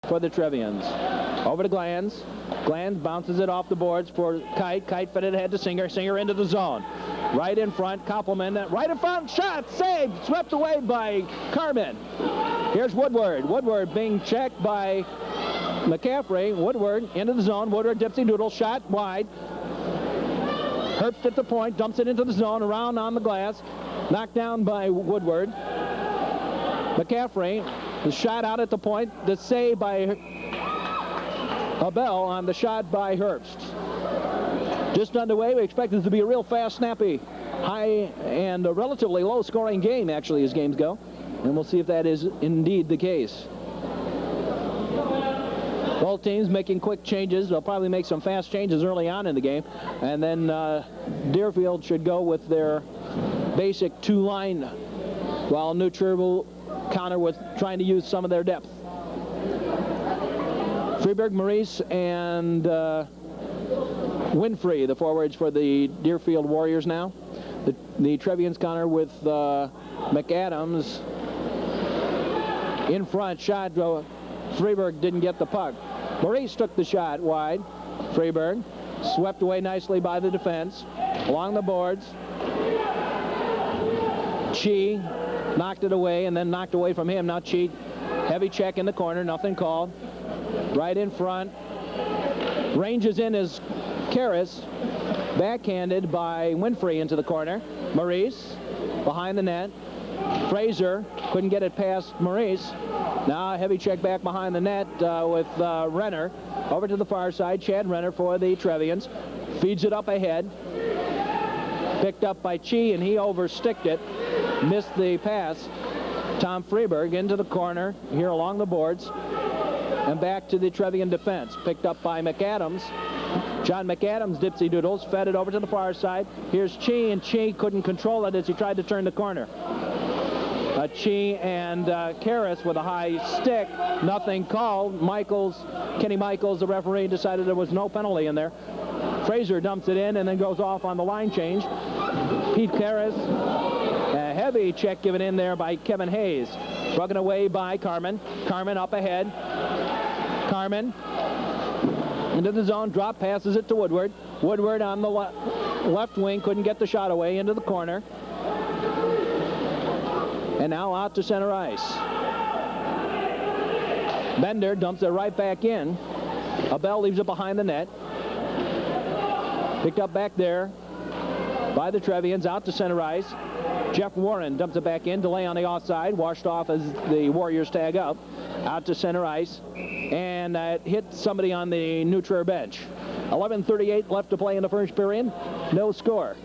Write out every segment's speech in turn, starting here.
for the Trevians. Over to Glanz. Glanz bounces it off the boards for Kite. Kite fed it ahead to Singer. Singer into the zone. Right in front, Compliment. Right in front, shot, saved, swept away by Carmen. Here's Woodward. Woodward being checked by McCaffrey. Woodward into the zone. Woodward dipsy doodle, shot wide. Herbst at the point, dumps it into the zone, around on the glass. Knocked down by Woodward. McCaffrey, the shot out at the point, the save by Abel on the shot by Herbst. Just underway. We expect this to be a real fast, snappy, high, and a relatively low-scoring game, actually, as games go. And we'll see if that is indeed the case. Both teams making quick changes. They'll probably make some fast changes early on in the game. And then Deerfield should go with their basic two-line, while New Trier will counter with trying to use some of their depth. Freeberg, Maurice, and Winfrey, the forwards for the Deerfield Warriors now. The Trevians counter with McAdams in front. Shot, Freeberg didn't get the puck. Maurice took the shot wide. Freeberg swept away nicely by the defense. Along the boards. Chi knocked it away and then knocked away from him. Now Chi, heavy check in the corner, nothing called. Right in front. Ranges in his Karras, backhanded by Winfrey into the corner. Maurice behind the net. Fraser couldn't get it past Maurice. Now a heavy check back behind the net with Renner. Over to the far side, Chad Renner for the Trevians. Feeds it up ahead. Picked up by Chi, and he oversticked it. Missed the pass. Tom Freeberg into the corner here along the boards. And back to the Trevian defense. Picked up by McAdams. John McAdams, dipsy doodles, fed it over to the far side. Here's Chi, and Chi couldn't control it as he tried to turn the corner. Chi and Karras with a high stick. Nothing called. Kenny Michaels, the referee, decided there was no penalty in there. Fraser dumps it in and then goes off on the line change. Pete Karras, a heavy check given in there by Kevin Hayes. Broken away by Carmen. Carmen up ahead. Carmen into the zone, drop, passes it to Woodward. Woodward on the left wing, couldn't get the shot away, into the corner. And now out to center ice. Bender dumps it right back in. Abel leaves it behind the net. Picked up back there by the Trevians, out to center ice. Jeff Warren dumps it back in, delay on the offside, washed off as the Warriors tag up. Out to center ice, and hit somebody on the New Trier bench. 11:38 left to play in the first period. No score.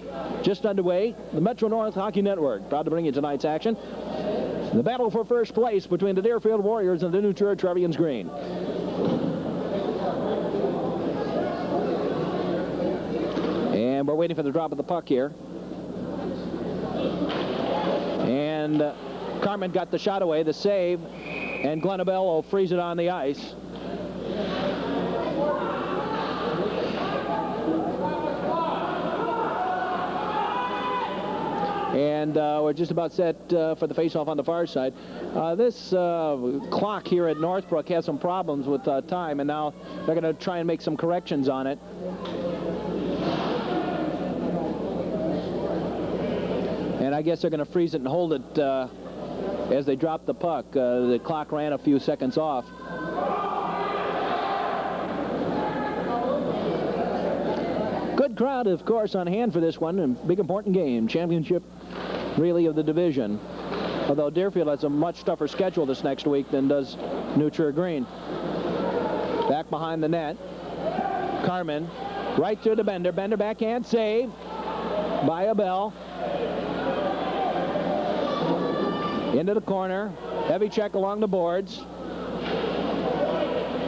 Just underway, the Metro-North Hockey Network proud to bring you tonight's action. The battle for first place between the Deerfield Warriors and the New Trier Trevians Green. And we're waiting for the drop of the puck here. And Carmen got the shot away, the save, and Glenn Abel will freeze it on the ice. And we're just about set for the face-off on the far side. This clock here at Northbrook has some problems with time, and now they're going to try and make some corrections on it. And I guess they're going to freeze it and hold it as they drop the puck. The clock ran a few seconds off. Good crowd, of course, on hand for this one. A big, important game. Championship, really, of the division. Although Deerfield has a much tougher schedule this next week than does New Trier Green. Back behind the net. Carmen, right through to Bender. Bender backhand save by Abel. Into the corner. Heavy check along the boards.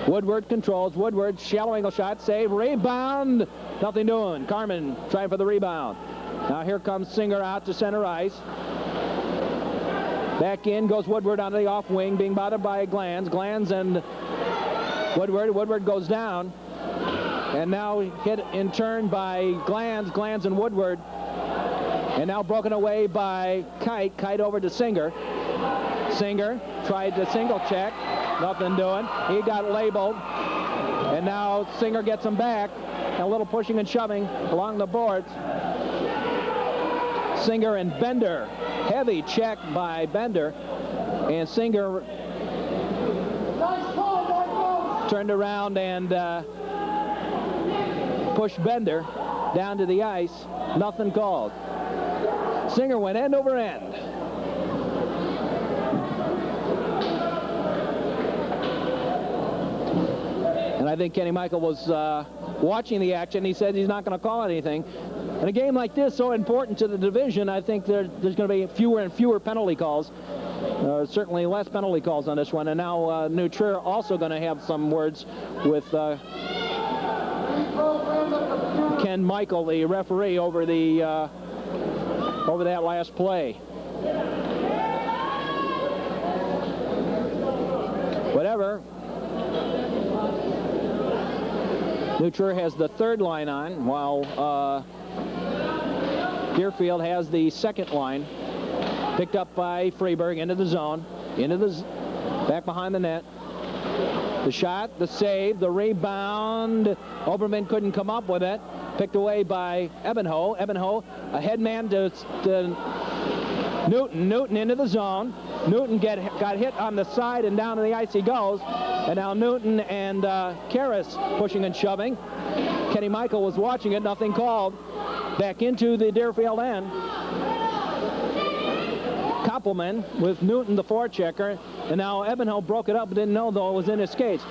Woodward controls. Woodward, shallow angle shot, save, rebound. Nothing doing. Carmen trying for the rebound. Now here comes Singer out to center ice. Back in goes Woodward onto the off wing, being bothered by Glanz. Glanz and Woodward. Woodward goes down. And now hit in turn by Glanz. Glanz and Woodward. And now broken away by Kite. Kite over to Singer. Singer tried to single check. Nothing doing. He got labeled. And now Singer gets him back. A little pushing and shoving along the boards. Singer and Bender. Heavy check by Bender. And Singer turned around and pushed Bender down to the ice. Nothing called. Singer went end over end. And I think Kenny Michael was watching the action. He said he's not going to call anything. In a game like this, so important to the division, I think there's going to be fewer and fewer penalty calls. Certainly less penalty calls on this one. And now New Trier also going to have some words with Ken Michael, the referee, over that last play. Whatever. New Trier has the third line on, while Deerfield has the second line. Picked up by Freeberg into the zone, back behind the net. The shot, the save, the rebound. Oberman couldn't come up with it. Picked away by Ebenho. Ebenho, a head man to Newton. Newton into the zone. Newton got hit on the side, and down to the ice he goes. And now Newton and Karras pushing and shoving. Kenny Michael was watching it, nothing called. Back into the Deerfield end. Koppelman with Newton, the forechecker. And now Ebenho broke it up, didn't know, though, it was in his skates.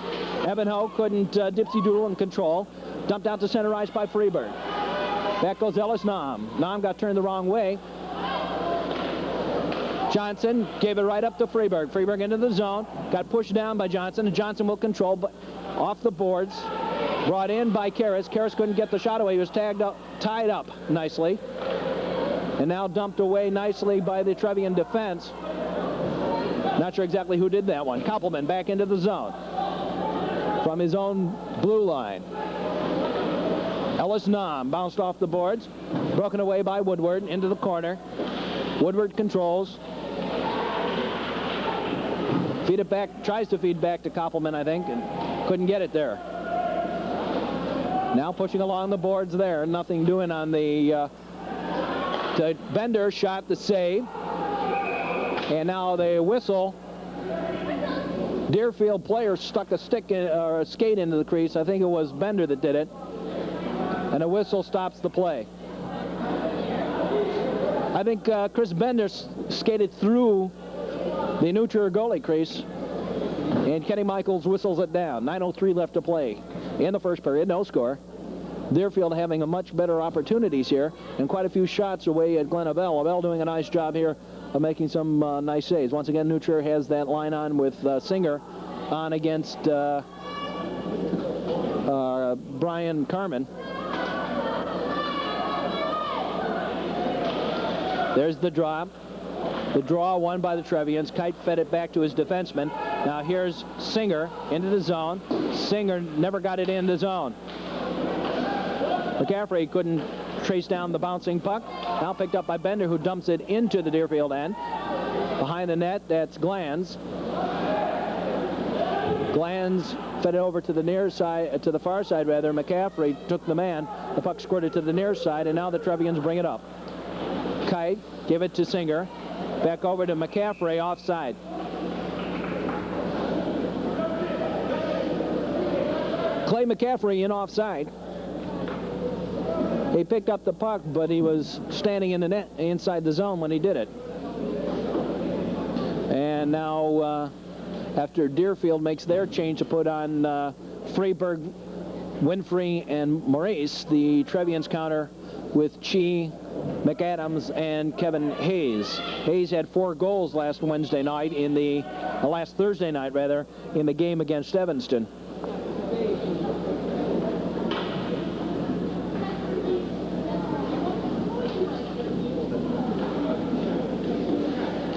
Ebenho couldn't dipsy-doodle and control. Dumped out to center ice by Freeberg. Back goes Ellis Nam. Nam got turned the wrong way. Johnson gave it right up to Freeberg. Freeberg into the zone. Got pushed down by Johnson, and Johnson will control, but off the boards. Brought in by Karras. Karras couldn't get the shot away. He was tied up nicely. And now dumped away nicely by the Trevian defense. Not sure exactly who did that one. Koppelman back into the zone from his own blue line. Ellis Nam bounced off the boards. Broken away by Woodward into the corner. Woodward controls. Feed it back, tries to feed back to Koppelman, I think, and couldn't get it there. Now pushing along the boards there. Nothing doing on the Bender shot the save. And now the whistle. Deerfield player stuck a stick or a skate into the crease. I think it was Bender that did it. And a whistle stops the play. I think Chris Bender skated through the New Trier goalie crease. And Kenny Michaels whistles it down. 9:03 left to play in the first period. No score. Deerfield having a much better opportunities here, and quite a few shots away at Glenn Abell. Abell doing a nice job here of making some nice saves. Once again, New Trier has that line on with Singer on against Brian Carmen. There's the drop. The draw won by the Trevians. Kite fed it back to his defenseman. Now here's Singer into the zone. Singer never got it in the zone. McCaffrey couldn't trace down the bouncing puck. Now picked up by Bender, who dumps it into the Deerfield end. Behind the net, that's Glanz. Glanz fed it over to the near side, to the far side rather. McCaffrey took the man. The puck squirted to the near side, and now the Trevians bring it up. Kite, give it to Singer. Back over to McCaffrey, offside. Clay McCaffrey in offside. He picked up the puck, but he was standing in the net inside the zone when he did it. And now, after Deerfield makes their change to put on Freeberg, Winfrey, and Maurice, the Trevians counter with Chi, McAdams, and Kevin Hayes. Hayes had 4 goals last Thursday night in the game against Evanston.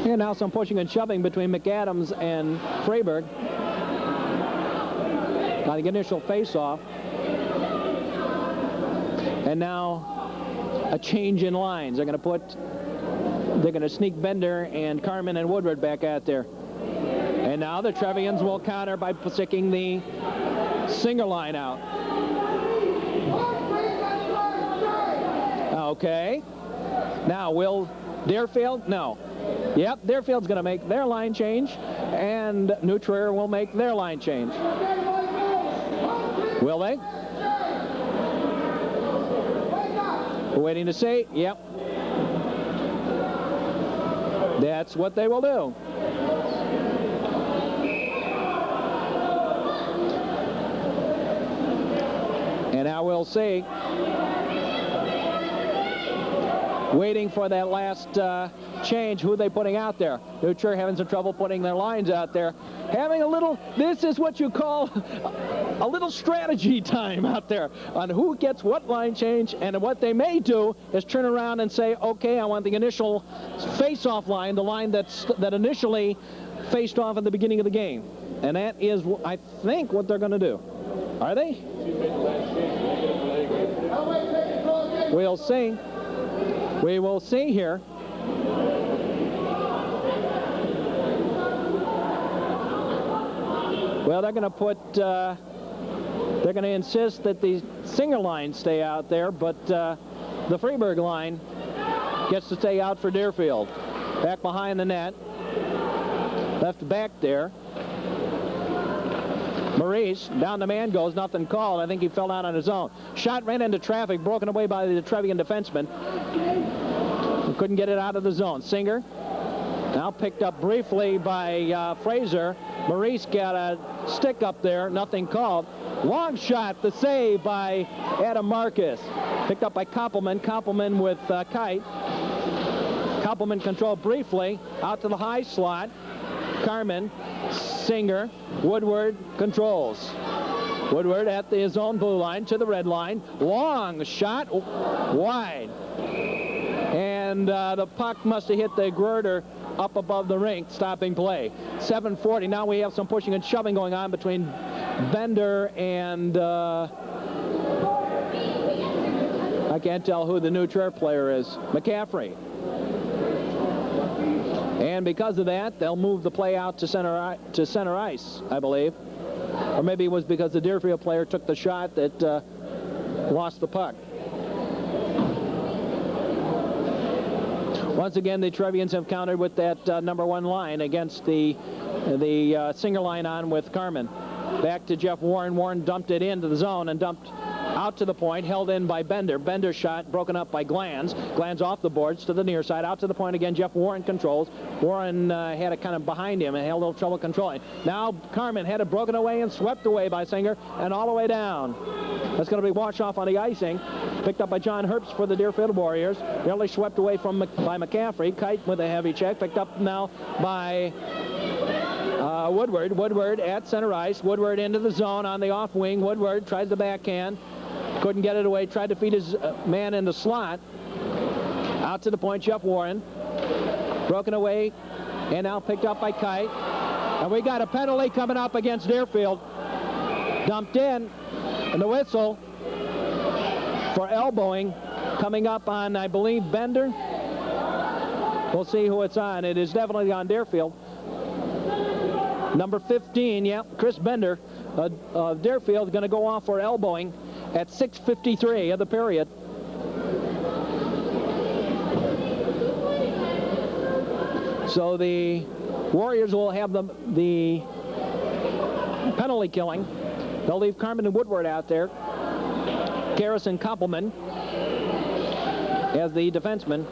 And now some pushing and shoving between McAdams and Freeberg on the initial face-off. And now a change in lines. They're going to sneak Bender and Carmen and Woodward back out there. And And now the Trevians will counter by sticking the Singer line out. Okay. Now, will Deerfield? No. Yep, Deerfield's going to make their line change, and New Trier will make their line change. Will they? We're waiting to see. Yep. That's what they will do. And now we'll see. Waiting for that last change, who they putting out there. New Trier having some trouble putting their lines out there. Having a little, this is what you call a little strategy time out there on who gets what line change, and what they may do is turn around and say, okay, I want the initial face-off line, the line that initially faced off at the beginning of the game. And that is, I think, what they're going to do. Are they? We'll see. We will see here. Well, they're going to put, they're going to insist that the Singer line stay out there, but the Freeburg line gets to stay out for Deerfield. Back behind the net. Left back there. Maurice, down the man goes, nothing called. I think he fell out on his own. Shot ran into traffic, broken away by the Trevian defenseman. Couldn't get it out of the zone. Singer, now picked up briefly by Fraser. Maurice got a stick up there, nothing called. Long shot, the save by Adam Marcus. Picked up by Koppelman. Koppelman with Kite. Koppelman controlled briefly, out to the high slot. Carmen, Singer, Woodward controls. Woodward at his own blue line to the red line. Long shot, wide. And the puck must have hit the girder up above the rink, stopping play. 7:40. Now we have some pushing and shoving going on between Bender and I can't tell who the New Trier player is. McCaffrey. And because of that, they'll move the play out to center ice, I believe. Or maybe it was because the Deerfield player took the shot that lost the puck. Once again, the Trevians have countered with that number one line against the Singer line on with Carmen. Back to Jeff Warren. Warren dumped it into the zone and dumped out to the point, held in by Bender. Bender's shot broken up by Glanz. Glanz off the boards to the near side. Out to the point again. Jeff Warren controls. Warren had it kind of behind him and had a little trouble controlling. Now Carmen had it broken away and swept away by Singer and all the way down. That's going to be washed off on the icing. Picked up by John Herbst for the Deerfield Warriors. Nearly swept away by McCaffrey. Kite with a heavy check. Picked up now by Woodward. Woodward at center ice. Woodward into the zone on the off wing. Woodward tries the backhand. Couldn't get it away. Tried to feed his man in the slot. Out to the point, Jeff Warren. Broken away and now picked up by Kite. And we got a penalty coming up against Deerfield. Dumped in. And the whistle for elbowing coming up on, I believe, Bender. We'll see who it's on. It is definitely on Deerfield. Number 15, yeah, Chris Bender. Deerfield going to go off for elbowing at 6:53 of the period. So the Warriors will have the penalty killing. They'll leave Carmen and Woodward out there. Karras and Koppelman as the defenseman.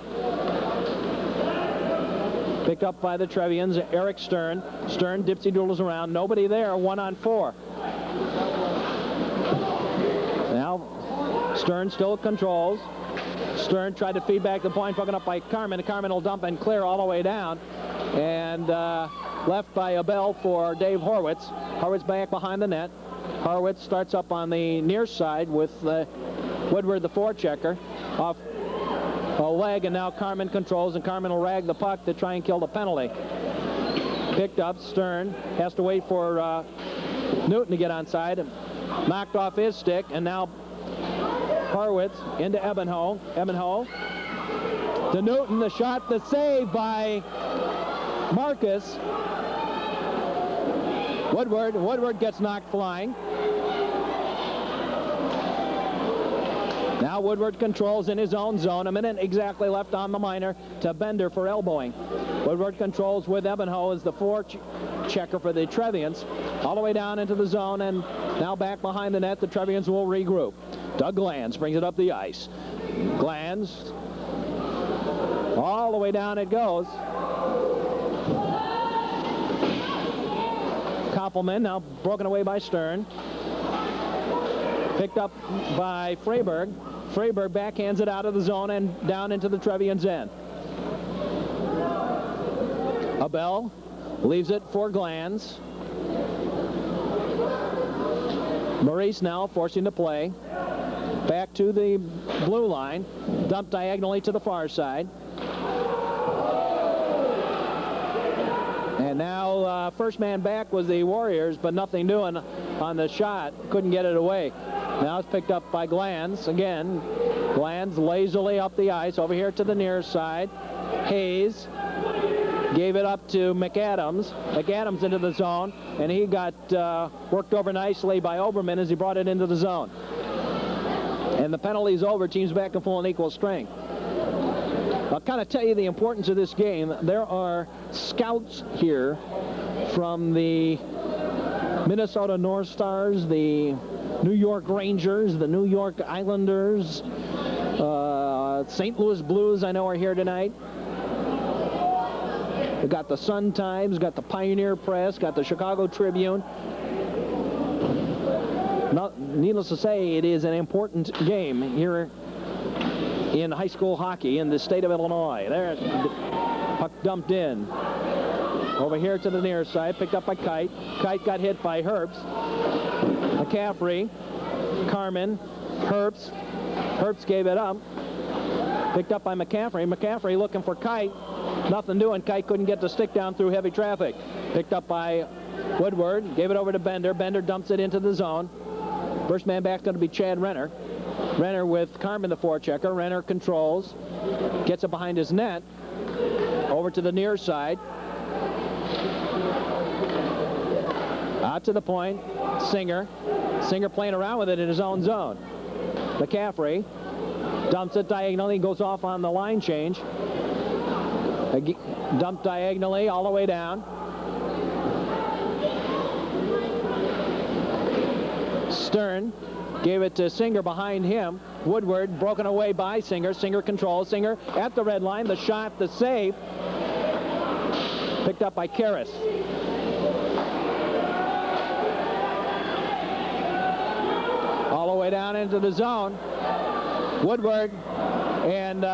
Picked up by the Trevians. Eric Stern. Stern dipsy doodles around. Nobody there. 1-on-4. Now Stern still controls. Stern tried to feed back the point, broken up by Carmen. Carmen will dump and clear all the way down. And left by a bell for Dave Horwitz. Horwitz back behind the net. Horwitz starts up on the near side with Woodward, the forechecker, off a leg, and now Carmen controls, and Carmen will rag the puck to try and kill the penalty. Picked up. Stern has to wait for Newton to get onside, and knocked off his stick, and now Horwitz into Ebenho. Ebenho to Newton. The shot, the save by Marcus. Woodward gets knocked flying. Now Woodward controls in his own zone. A minute exactly left on the minor to Bender for elbowing. Woodward controls with Ebenho as the forechecker for the Trevians. All the way down into the zone, and now back behind the net. The Trevians will regroup. Doug Glanz brings it up the ice. Glanz, all the way down it goes. Koppelman now broken away by Stern. Picked up by Freyberg. Freyberg backhands it out of the zone and down into the Trevians' end. Abel leaves it for Glanz. Maurice now forcing the play. Back to the blue line. Dumped diagonally to the far side. And now first man back was the Warriors, but nothing doing on the shot. Couldn't get it away. Now it's picked up by Glanz. Again, Glanz lazily up the ice over here to the near side. Hayes gave it up to McAdams. McAdams into the zone, and he got worked over nicely by Oberman as he brought it into the zone. And the penalty's over. Teams back in full and equal strength. I'll kind of tell you the importance of this game. There are scouts here from the Minnesota North Stars, the New York Rangers, the New York Islanders, St. Louis Blues, I know, are here tonight. We've got the Sun-Times, got the Pioneer Press, got the Chicago Tribune. Needless to say, it is an important game here in high school hockey in the state of Illinois. There, puck dumped in. Over here to the near side, picked up by Kite. Kite got hit by Herbst. McCaffrey, Carmen, Herbst. Herbst gave it up. Picked up by McCaffrey. McCaffrey looking for Kite. Nothing doing. Kite couldn't get the stick down through heavy traffic. Picked up by Woodward. Gave it over to Bender. Bender dumps it into the zone. First man back going to be Chad Renner. Renner with Carmen, the forechecker. Renner controls. Gets it behind his net. Over to the near side. Out to the point. Singer. Singer playing around with it in his own zone. McCaffrey dumps it diagonally, goes off on the line change. Dumped diagonally all the way down. Stern gave it to Singer behind him. Woodward broken away by Singer. Singer controls. Singer at the red line. The shot, the save. Picked up by Karras. All the way down into the zone. Woodward and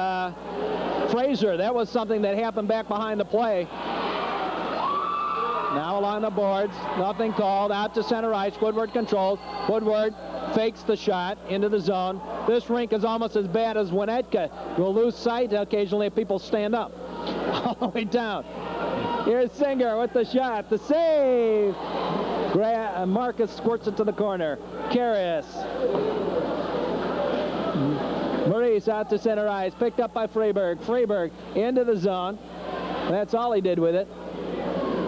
Fraser. That was something that happened back behind the play. Now along the boards. Nothing called. Out to center ice. Woodward controls. Woodward fakes the shot into the zone. This rink is almost as bad as Winnetka. You'll lose sight occasionally if people stand up. All the way down. Here's Singer with the shot. The save. Marcus squirts it to the corner. Karras. Maurice out to center ice. Picked up by Freyberg. Freyberg into the zone. That's all he did with it.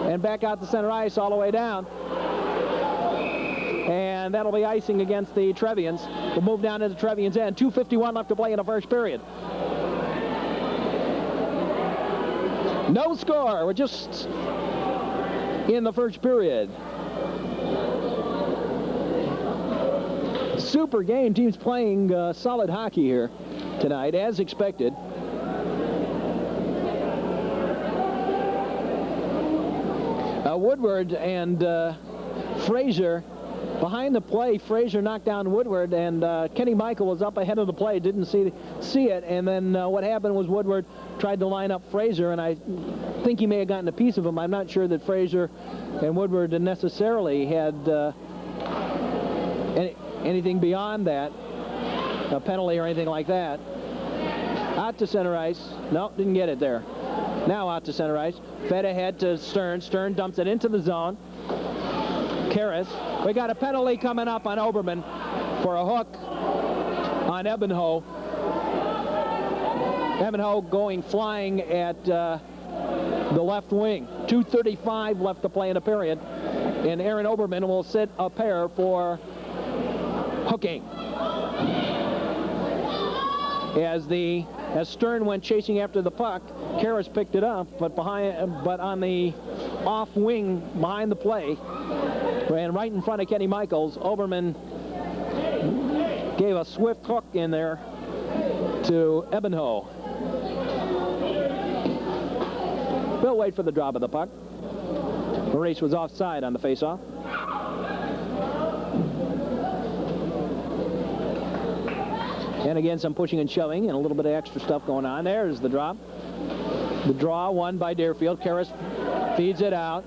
And back out to center ice all the way down. And that'll be icing against the Trevians. We'll move down to the Trevians' end. 2:51 left to play in the first period. No score. We're just in the first period. Super game. Teams playing solid hockey here tonight, as expected. Woodward and Fraser behind the play. Fraser knocked down Woodward, and Kenny Michael was up ahead of the play, didn't see it, and then what happened was Woodward tried to line up Fraser, and I think he may have gotten a piece of him. I'm not sure that Fraser and Woodward necessarily had anything beyond that, a penalty or anything like that. Out to center ice. No, didn't get it there. Now out to center ice. Fed ahead to Stern. Stern dumps it into the zone. Karras. We got a penalty coming up on Oberman for a hook on Ebenho. Ebenho going flying at the left wing. 2:35 left to play in the period. and Aaron Oberman will sit a pair for hooking. As Stern went chasing after the puck, Karras picked it up, but on the off wing behind the play, ran right in front of Kenny Michaels. Oberman gave a swift hook in there to Ebenho. Bill wait for the drop of the puck. Maurice was offside on the faceoff. And again, some pushing and shoving and a little bit of extra stuff going on. There's the drop. The draw won by Deerfield. Karras feeds it out.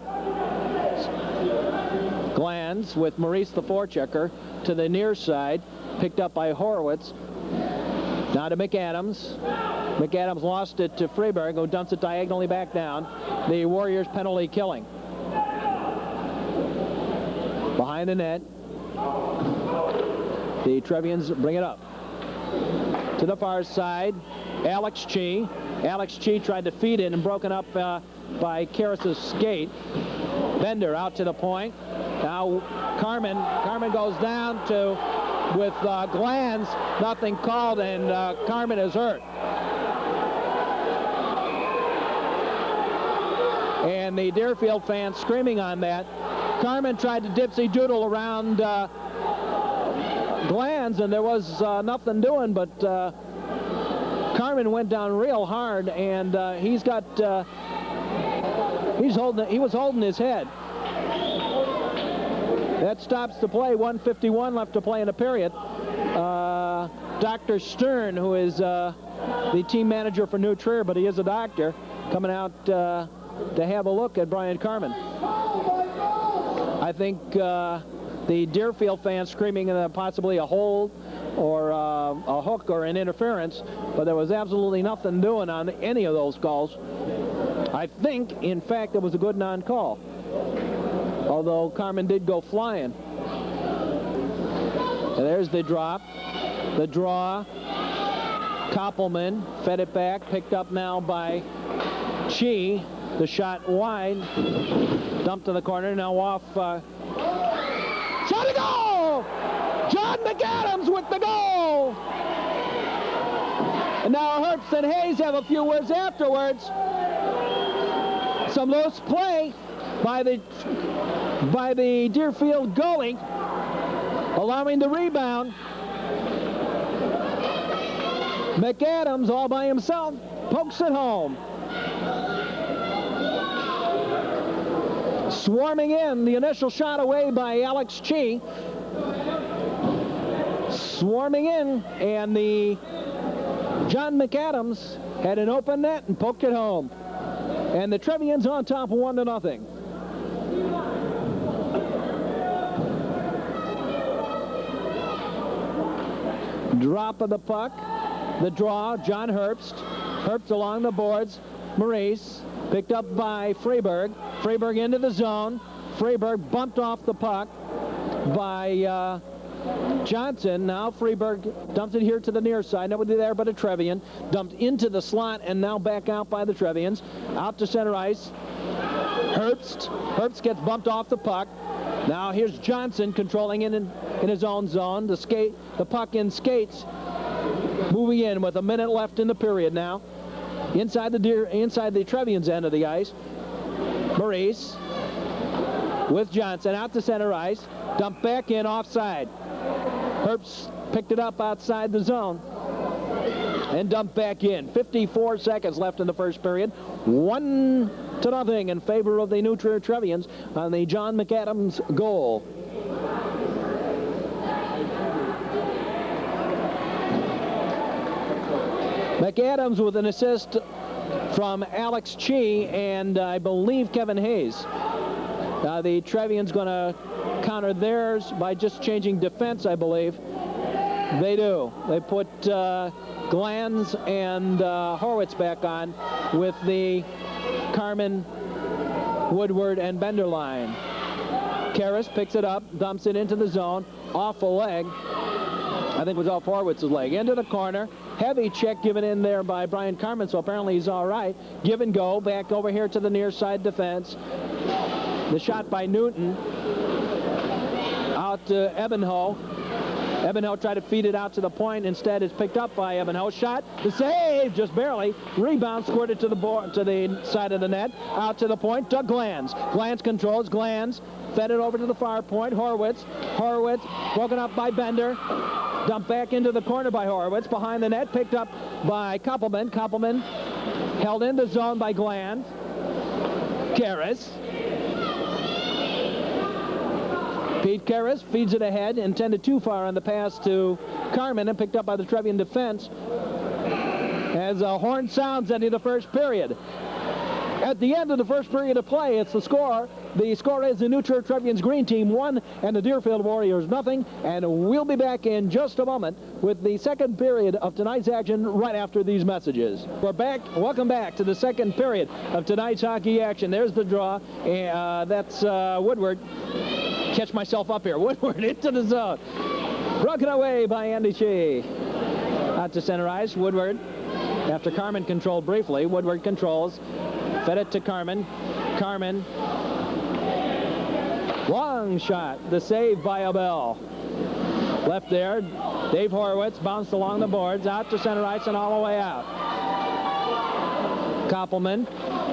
Glands with Maurice, the forechecker, to the near side. Picked up by Horowitz. Now to McAdams. McAdams lost it to Freeberg, who dumps it diagonally back down. The Warriors penalty killing. Behind the net. The Trevians bring it up. To the far side, Alex Chi. Alex Chi tried to feed it and broken up by Karras' skate. Bender out to the point. Now Carmen goes down with Glands. Nothing called, and Carmen is hurt. And the Deerfield fans screaming on that. Carmen tried to dipsy doodle around Glands, and there was nothing doing, but Carmen went down real hard, and he was holding his head. That stops the play. 1:51 left to play in the period. Dr. Stern, who is the team manager for New Trier, but he is a doctor, coming out to have a look at Brian Carmen. I think the Deerfield fans screaming possibly a hold or a hook or an interference, but there was absolutely nothing doing on any of those calls. I think, in fact, it was a good non-call, although Carmen did go flying. And there's the drop, the draw. Koppelman fed it back, picked up now by Chi. The shot wide, dumped to the corner, now off. Shot a goal! John McAdams with the goal! And now Herbst and Hayes have a few words afterwards. Some loose play by the Deerfield goalie, allowing the rebound. McAdams all by himself pokes it home. Swarming in, the initial shot away by Alex Chi. Swarming in, and the John McAdams had an open net and poked it home. And the Trevians on top 1-0. Drop of the puck. The draw, John Herbst. Herbst along the boards. Maurice picked up by Freeberg. Freeberg into the zone. Freeberg bumped off the puck by Johnson. Now Freeberg dumps it here to the near side. Nobody there but a Trevian. Dumped into the slot and now back out by the Trevians. Out to center ice. Herbst. Herbst gets bumped off the puck. Now here's Johnson controlling it in his own zone. The puck in skates. Moving in with a minute left in the period now. Inside the Trevians end of the ice. Maurice with Johnson out to center ice. Dumped back in offside. Herbst picked it up outside the zone and dumped back in. 54 seconds left in the first period. 1-0 in favor of the New Trier Trevians on the John McAdams goal. McAdams with an assist from Alex Chi and I believe Kevin Hayes. The Trevians going to counter theirs by just changing defense, I believe. They do. They put Glanz and Horowitz back on with the Carmen, Woodward, and Bender line. Karras picks it up, dumps it into the zone, off a leg. I think it was off Horowitz's leg. Into the corner. Heavy check given in there by Brian Carmen, so apparently he's all right. Give and go, back over here to the near side defense. The shot by Newton. Out to Ebenho. Ebenho tried to feed it out to the point. Instead, it's picked up by Ebenho. Shot, the save, just barely. Rebound, squirted to the side of the net. Out to the point, to Glanz. Glanz controls. Glanz fed it over to the far point. Horwitz. Horwitz broken up by Bender. Dumped back into the corner by Horwitz. Behind the net, picked up by Koppelman. Koppelman held in the zone by Glanz. Karras. Pete Karras feeds it ahead, intended too far on the pass to Carmen, and picked up by the Trevian defense as a horn sounds ending the first period. At the end of the first period of play, it's the score. The score is the New Trier Trevian's Green Team 1 and the Deerfield Warriors nothing. And we'll be back in just a moment with the second period of tonight's action right after these messages. We're back. Welcome back to the second period of tonight's hockey action. There's the draw. That's Woodward. Catch myself up here. Woodward into the zone. Broken away by Andy Shea. Out to center ice. Woodward. After Carmen controlled briefly, Woodward controls. Fed it to Carmen. Carmen. Long shot. The save by Abel. Left there. Dave Horwitz bounced along the boards. Out to center ice and all the way out. Koppelman.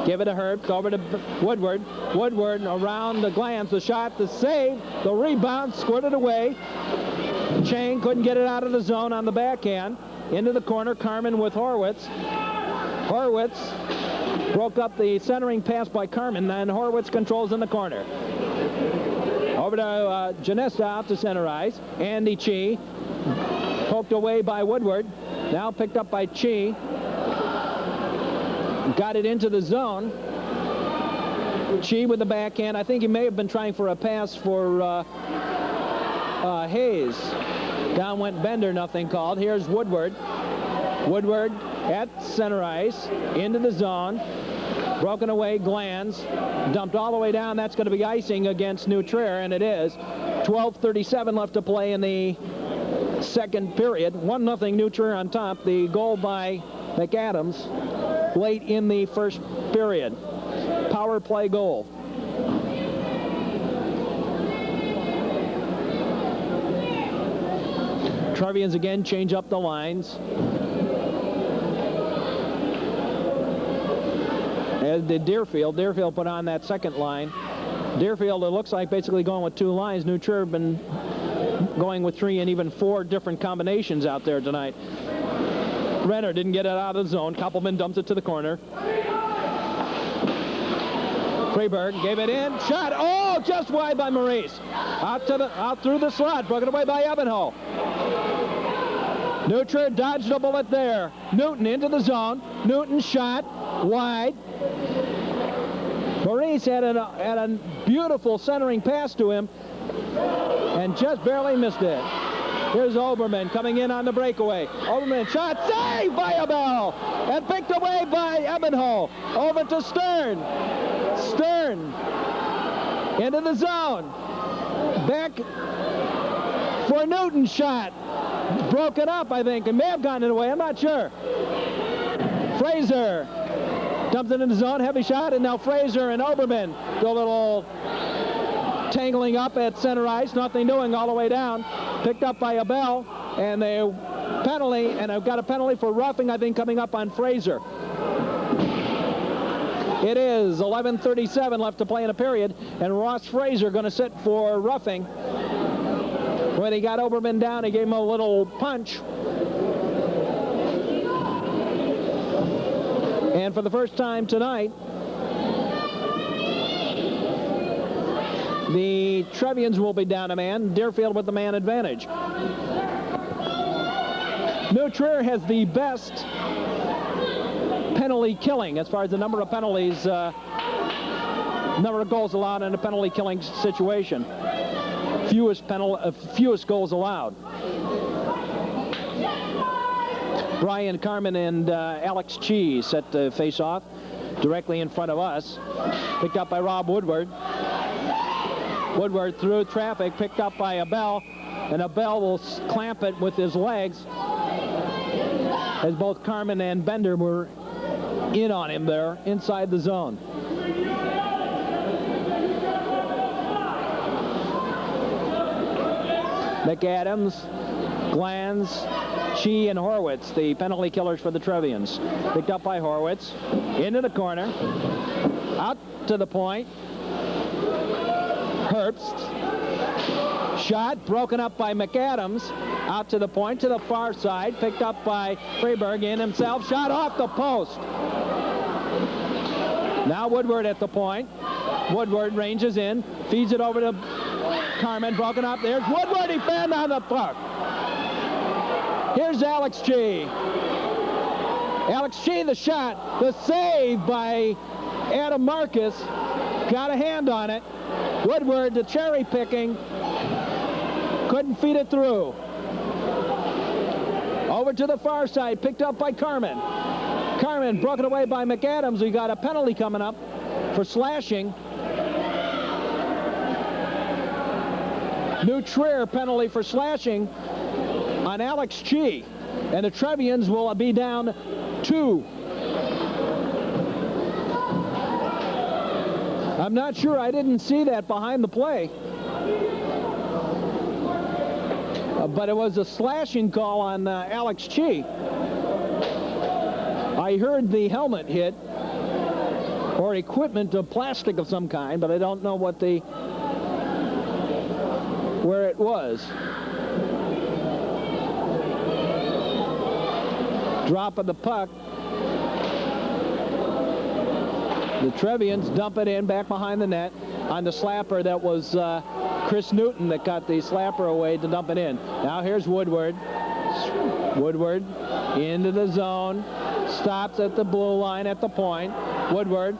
Give it to Herbst. Over to Woodward. Woodward around the Glanz. The shot. The save. The rebound. Squirted away. Chang couldn't get it out of the zone on the backhand. Into the corner. Carmen with Horwitz. Horwitz broke up the centering pass by Carmen, and Horwitz controls in the corner. Over to Janessa out to center ice. Andy Chi poked away by Woodward. Now picked up by Chi. Got it into the zone. Chi with the backhand. I think he may have been trying for a pass for Hayes. Down went Bender, nothing called. Here's Woodward. Woodward at center ice, into the zone. Broken away, Glanz. Dumped all the way down. That's going to be icing against New Trier, and it is. 12:37 left to play in the second period. 1-0 New Trier on top. The goal by McAdams late in the first period. Power play goal. Trevians again change up the lines. As did Deerfield. Deerfield put on that second line. Deerfield, it looks like, basically going with two lines. New Trier have been going with 3 and even 4 different combinations out there tonight. Renner didn't get it out of the zone. Koppelman dumps it to the corner. Freeberg gave it in. Shot. Oh, just wide by Maurice. Out through the slot. Broken away by Ebenho. New Trier dodged a bullet there. Newton into the zone. Newton shot wide. Maurice had a beautiful centering pass to him and just barely missed it. Here's Oberman coming in on the breakaway. Oberman shot, saved by Abel, and picked away by Ebenho. Over to Stern. Stern into the zone. Back for Newton's shot. Broken up, I think. It may have gotten it away. I'm not sure. Fraser dumps it in the zone. Heavy shot, and now Fraser and Oberman go a little tangling up at center ice. Nothing doing all the way down. Picked up by Abel, and they penalty, and I've got a penalty for roughing, I think, coming up on Fraser. It is 11:37 left to play in a period, and Ross Fraser going to sit for roughing. When he got Oberman down, he gave him a little punch. And for the first time tonight, the Trevians will be down a man. Deerfield with the man advantage. New Trier has the best penalty killing as far as the number of penalties, number of goals allowed in a penalty killing situation. Fewest goals allowed. Brian Carmen and Alex Cheese set the face-off directly in front of us. Picked up by Rob Woodward. Woodward through traffic, picked up by Abel, and Abel will clamp it with his legs as both Carmen and Bender were in on him there inside the zone. McAdams, Glanz, Shee, and Horwitz, the penalty killers for the Trevians. Picked up by Horwitz. Into the corner. Out to the point. Herbst. Shot broken up by McAdams. Out to the point, to the far side. Picked up by Freeberg. In himself. Shot off the post. Now Woodward at the point. Woodward ranges in. Feeds it over to Carmen. Broken up. There's Woodward. He found on the puck. Here's Alex G. Alex G, the shot. The save by Adam Marcus. Got a hand on it. Woodward, the cherry picking. Couldn't feed it through. Over to the far side. Picked up by Carmen. Carmen broken away by McAdams. We got a penalty coming up for slashing. New Trier penalty for slashing on Alex G. And the Trevians will be down 2. I'm not sure. I didn't see that behind the play. But it was a slashing call on Alex G. I heard the helmet hit or equipment of plastic of some kind, but I don't know what where it was. Drop of the puck. The Trevians dump it in back behind the net on the slapper. That was Chris Newton that got the slapper away to dump it in. Now here's Woodward. Woodward into the zone. Stops at the blue line at the point. Woodward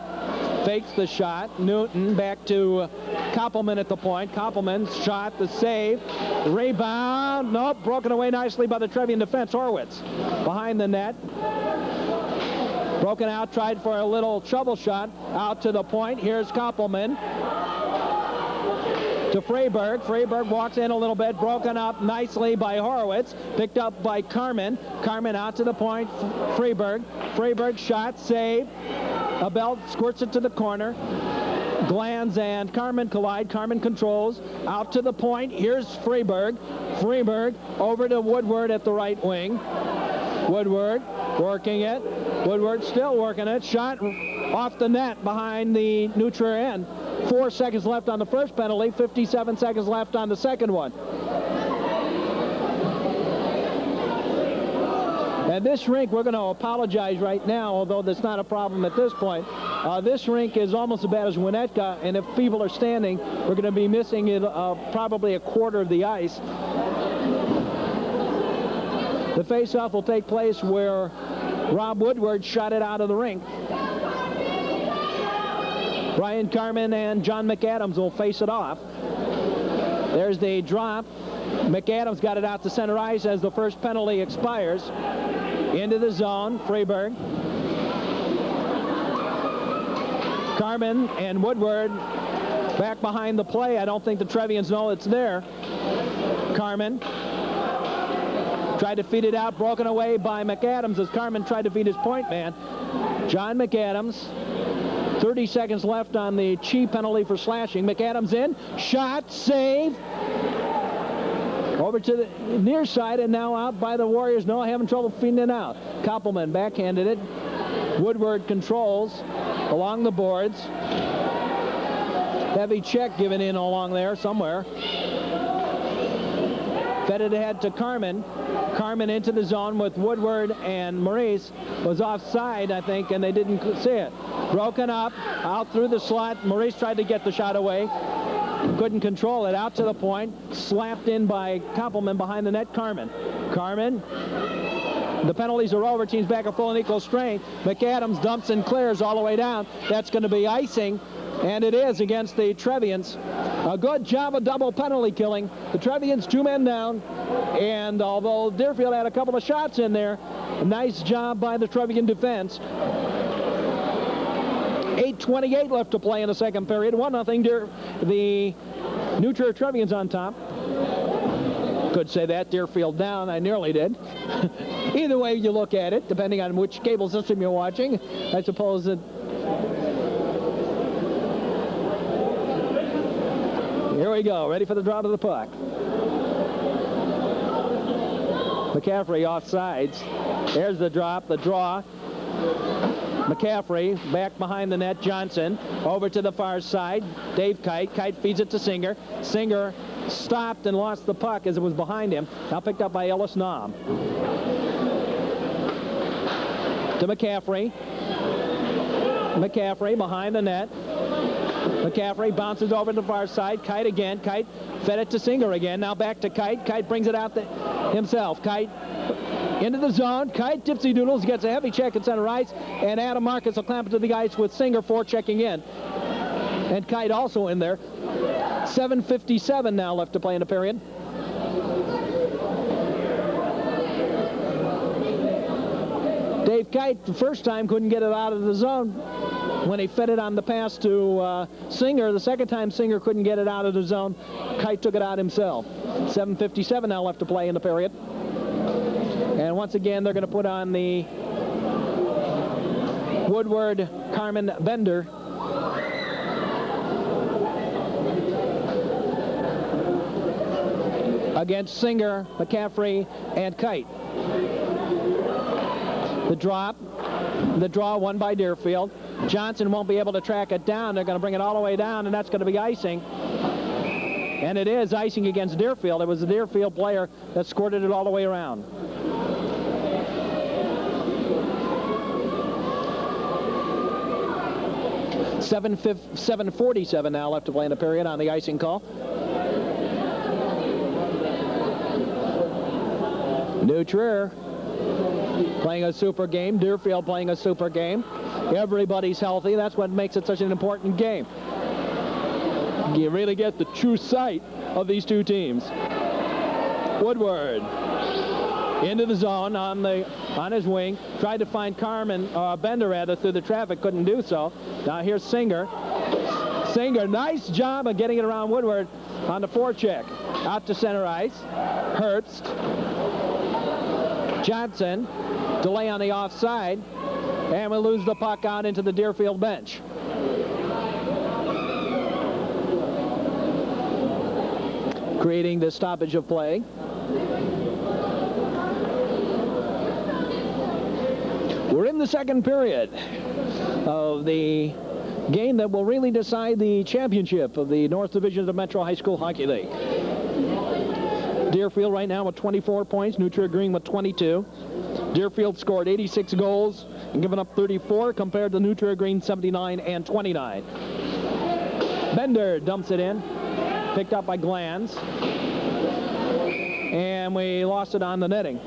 fakes the shot. Newton back to Koppelman at the point. Koppelman's shot, the save. The rebound. Nope, broken away nicely by the Trevian defense. Horwitz behind the net. Broken out, tried for a little shovel shot. Out to the point. Here's Koppelman. To Freeberg. Freeberg walks in a little bit. Broken up nicely by Horwitz. Picked up by Carmen. Carmen out to the point. Freeberg. Freeberg shot, save. Abel squirts it to the corner. Glanz and Carmen collide. Carmen controls. Out to the point. Here's Freeberg. Freeberg over to Woodward at the right wing. Woodward working it. Woodward still working it. Shot off the net behind the New Trier end. 4 seconds left on the first penalty. 57 seconds left on the second one. And this rink, we're going to apologize right now, although that's not a problem at this point. This rink is almost as bad as Winnetka, and if people are standing, we're going to be missing it, probably a quarter of the ice. The face-off will take place where Rob Woodward shot it out of the rink. Brian Carmen and John McAdams will face it off. There's the drop. McAdams got it out to center ice as the first penalty expires. Into the zone, Freeberg. Carmen and Woodward back behind the play. I don't think the Trevians know it's there. Carmen tried to feed it out, broken away by McAdams as Carmen tried to feed his point man. John McAdams. 30 seconds left on the Chi penalty for slashing. McAdams in. Shot. Save. Over to the near side and now out by the Warriors. No, having trouble feeding it out. Koppelman backhanded it. Woodward controls along the boards. Heavy check given in along there somewhere. Fed it ahead to Carmen. Carmen into the zone with Woodward and Maurice. Was offside, I think, and they didn't see it. Broken up, out through the slot. Maurice tried to get the shot away. Couldn't control it. Out to the point. Slapped in by Koppelman behind the net. Carmen. The penalties are over. Teams back at full and equal strength. McAdams dumps and clears all the way down. That's going to be icing, and it is against the Trevians. A good job of double penalty killing. The Trevians 2 men down, and although Deerfield had a couple of shots in there, a nice job by the Trevian defense. 8:28 left to play in the second period. 1-0 the New Trier Trevians on top. Could say that. Deerfield down. I nearly did. Either way you look at it, depending on which cable system you're watching, I suppose that. Here we go. Ready for the drop of the puck. McCaffrey offsides. There's the drop, the draw. McCaffrey back behind the net. Johnson over to the far side. Dave Kite. Kite feeds it to Singer. Singer stopped and lost the puck as it was behind him. Now picked up by Ellis Naum. To McCaffrey. McCaffrey behind the net. McCaffrey bounces over to the far side. Kite again. Kite fed it to Singer again. Now back to Kite. Kite brings it out himself. Kite into the zone. Kite tipsy doodles, gets a heavy check at center ice, and Adam Marcus will clamp it to the ice with Singer forechecking in. And Kite also in there. 7:57 now left to play in the period. Dave Kite, the first time, couldn't get it out of the zone when he fed it on the pass to Singer. The second time, Singer couldn't get it out of the zone. Kite took it out himself. 7:57 now left to play in the period. And once again, they're going to put on the Woodward Carmen Bender. Against Singer, McCaffrey, and Kite. The draw won by Deerfield. Johnson won't be able to track it down. They're going to bring it all the way down, and that's going to be icing. And it is icing against Deerfield. It was the Deerfield player that squirted it all the way around. $7:47 now left to play in the period on the icing call. New Trier playing a super game. Deerfield playing a super game. Everybody's healthy. That's what makes it such an important game. You really get the true sight of these two teams. Woodward into the zone on his wing. Tried to find Carmen Bender rather through the traffic. Couldn't do so. Now here's Singer. Singer, nice job of getting it around Woodward on the forecheck. Out to center ice. Herbst. Johnson. Delay on the offside. And we lose the puck out into the Deerfield bench. Creating the stoppage of play. We're in the second period of the game that will really decide the championship of the North Division of the Metro High School Hockey League. Deerfield right now with 24 points, New Trier Green with 22. Deerfield scored 86 goals and given up 34 compared to New Trier Green 79 and 29. Bender dumps it in, picked up by Glanz, and we lost it on the netting.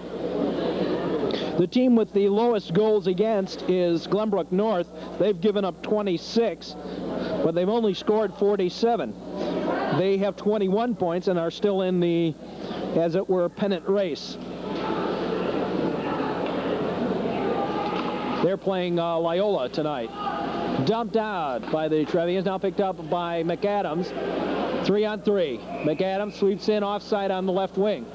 The team with the lowest goals against is Glenbrook North. They've given up 26, but they've only scored 47. They have 21 points and are still in the, as it were, pennant race. They're playing Loyola tonight. Dumped out by the Trevians, now picked up by McAdams. 3-on-3. McAdams sweeps in offside on the left wing.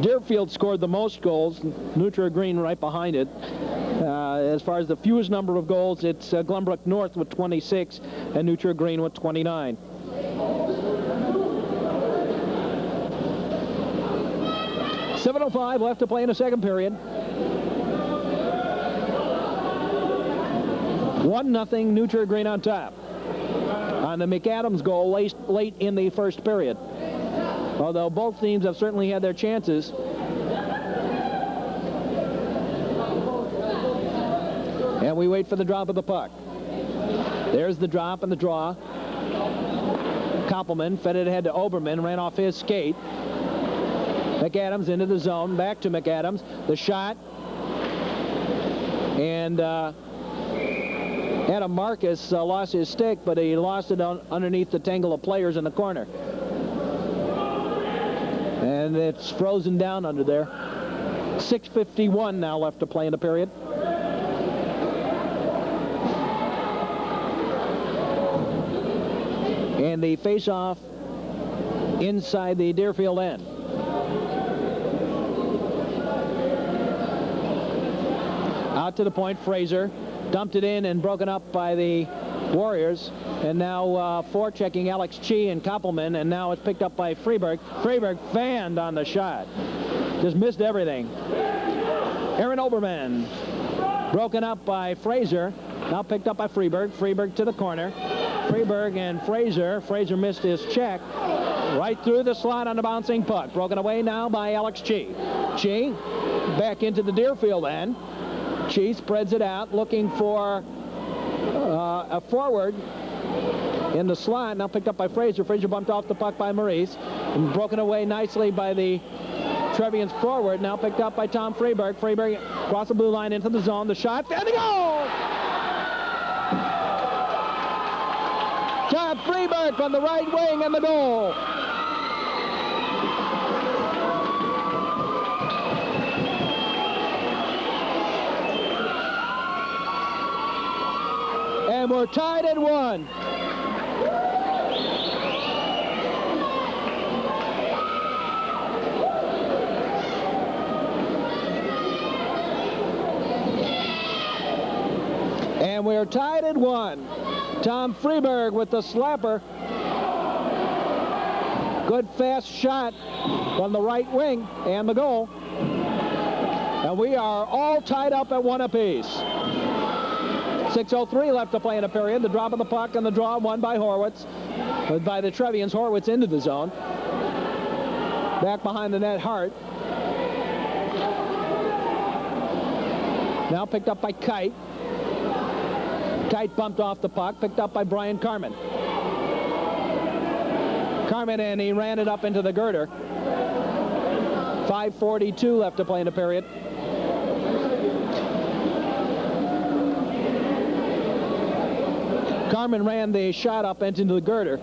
Deerfield scored the most goals. New Trier Green right behind it. As far as the fewest number of goals, it's Glenbrook North with 26 and New Trier Green with 29. .05 left to play in the second period. 1-0 New Trier Green on top on the McAdams goal late in the first period. Although both teams have certainly had their chances. And we wait for the drop of the puck. There's the drop and the draw. Koppelman fed it ahead to Oberman, ran off his skate. McAdams into the zone, back to McAdams. The shot. And Adam Marcus lost his stick, but he lost it underneath the tangle of players in the corner. And it's frozen down under there. 6:51 now left to play in the period. And the face-off inside the Deerfield end. Out to the point, Fraser. Dumped it in and broken up by the Warriors. And now forechecking Alex Chi and Koppelman, and now it's picked up by Freeberg. Freeberg fanned on the shot. Just missed everything. Aaron Oberman broken up by Fraser. Now picked up by Freeberg. Freeberg to the corner. Freeberg and Fraser. Fraser missed his check. Right through the slot on the bouncing puck. Broken away now by Alex Chi. Chi back into the Deerfield end. Chi spreads it out, looking for a forward in the slot. Now picked up by Fraser. Fraser bumped off the puck by Maurice. And broken away nicely by the Trevians forward. Now picked up by Tom Freeberg. Freeberg across the blue line into the zone. The shot and the goal! Tom Freeberg from the right wing and the goal. And we're tied at 1. And we're tied at 1. Tom Freeberg with the slapper. Good fast shot from the right wing and the goal. And we are all tied up at 1 apiece. 6:03 left to play in a period. The drop of the puck and the draw won by Horwitz. By the Trevians. Horwitz into the zone. Back behind the net, Hart. Now picked up by Kite. Kite bumped off the puck, picked up by Brian Carmen. Carmen, and he ran it up into the girder. 5:42 left to play in the period. Carmen ran the shot up into the girder.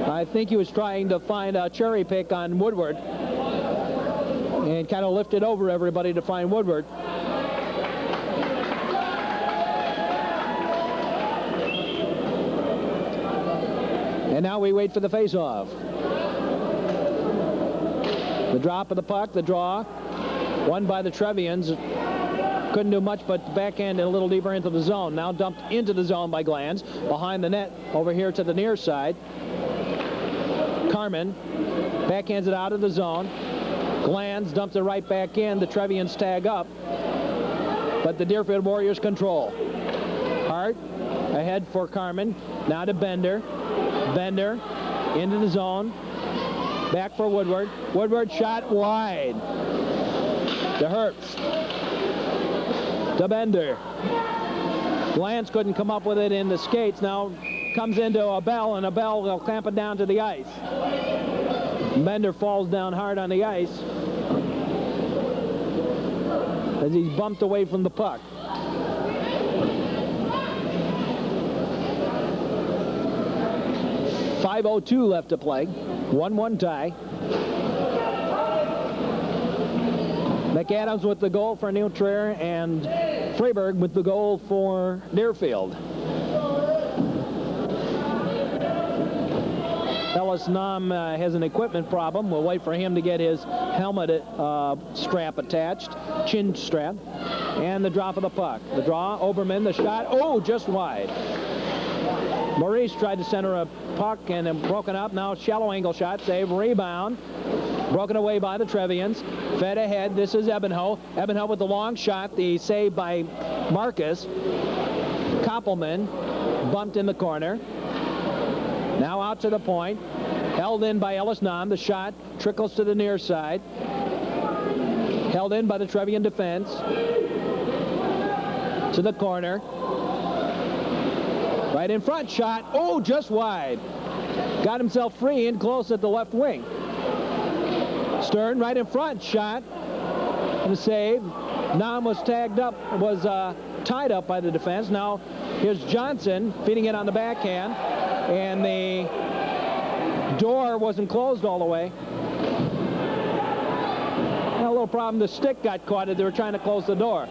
I think he was trying to find a cherry pick on Woodward and kind of lifted over everybody to find Woodward. And now we wait for the face-off. The drop of the puck, the draw, won by the Trevians. Couldn't do much but backhand it a little deeper into the zone. Now dumped into the zone by Glanz. Behind the net, over here to the near side. Carmen backhands it out of the zone. Glanz dumps it right back in. The Trevians tag up. But the Deerfield Warriors control. Hart ahead for Carmen. Now to Bender. Bender into the zone. Back for Woodward. Woodward shot wide. To Herbst. To Bender. Lance couldn't come up with it in the skates. Now comes into a Bell, and a Bell will clamp it down to the ice. Bender falls down hard on the ice as he's bumped away from the puck. .502 left to play. 1-1 tie. McAdams with the goal for New Trier, and Freeberg with the goal for Deerfield. Ellis Nam has an equipment problem. We'll wait for him to get his helmet strap attached, chin strap, and the drop of the puck. The draw, Oberman, the shot, oh, just wide. Maurice tried to center a puck and then broken up. Now shallow angle shot, save, rebound. Broken away by the Trevians. Fed ahead, this is Ebenho. Ebenho with the long shot, the save by Marcus. Koppelman bumped in the corner. Now out to the point. Held in by Ellis Nam. The shot trickles to the near side. Held in by the Trevian defense. To the corner. Right in front, shot. Oh, just wide. Got himself free in close at the left wing. Stern right in front, shot. And a save. Nam was tagged up, was tied up by the defense. Now here's Johnson feeding it on the backhand. And the door wasn't closed all the way. A little problem, the stick got caught as they were trying to close the door.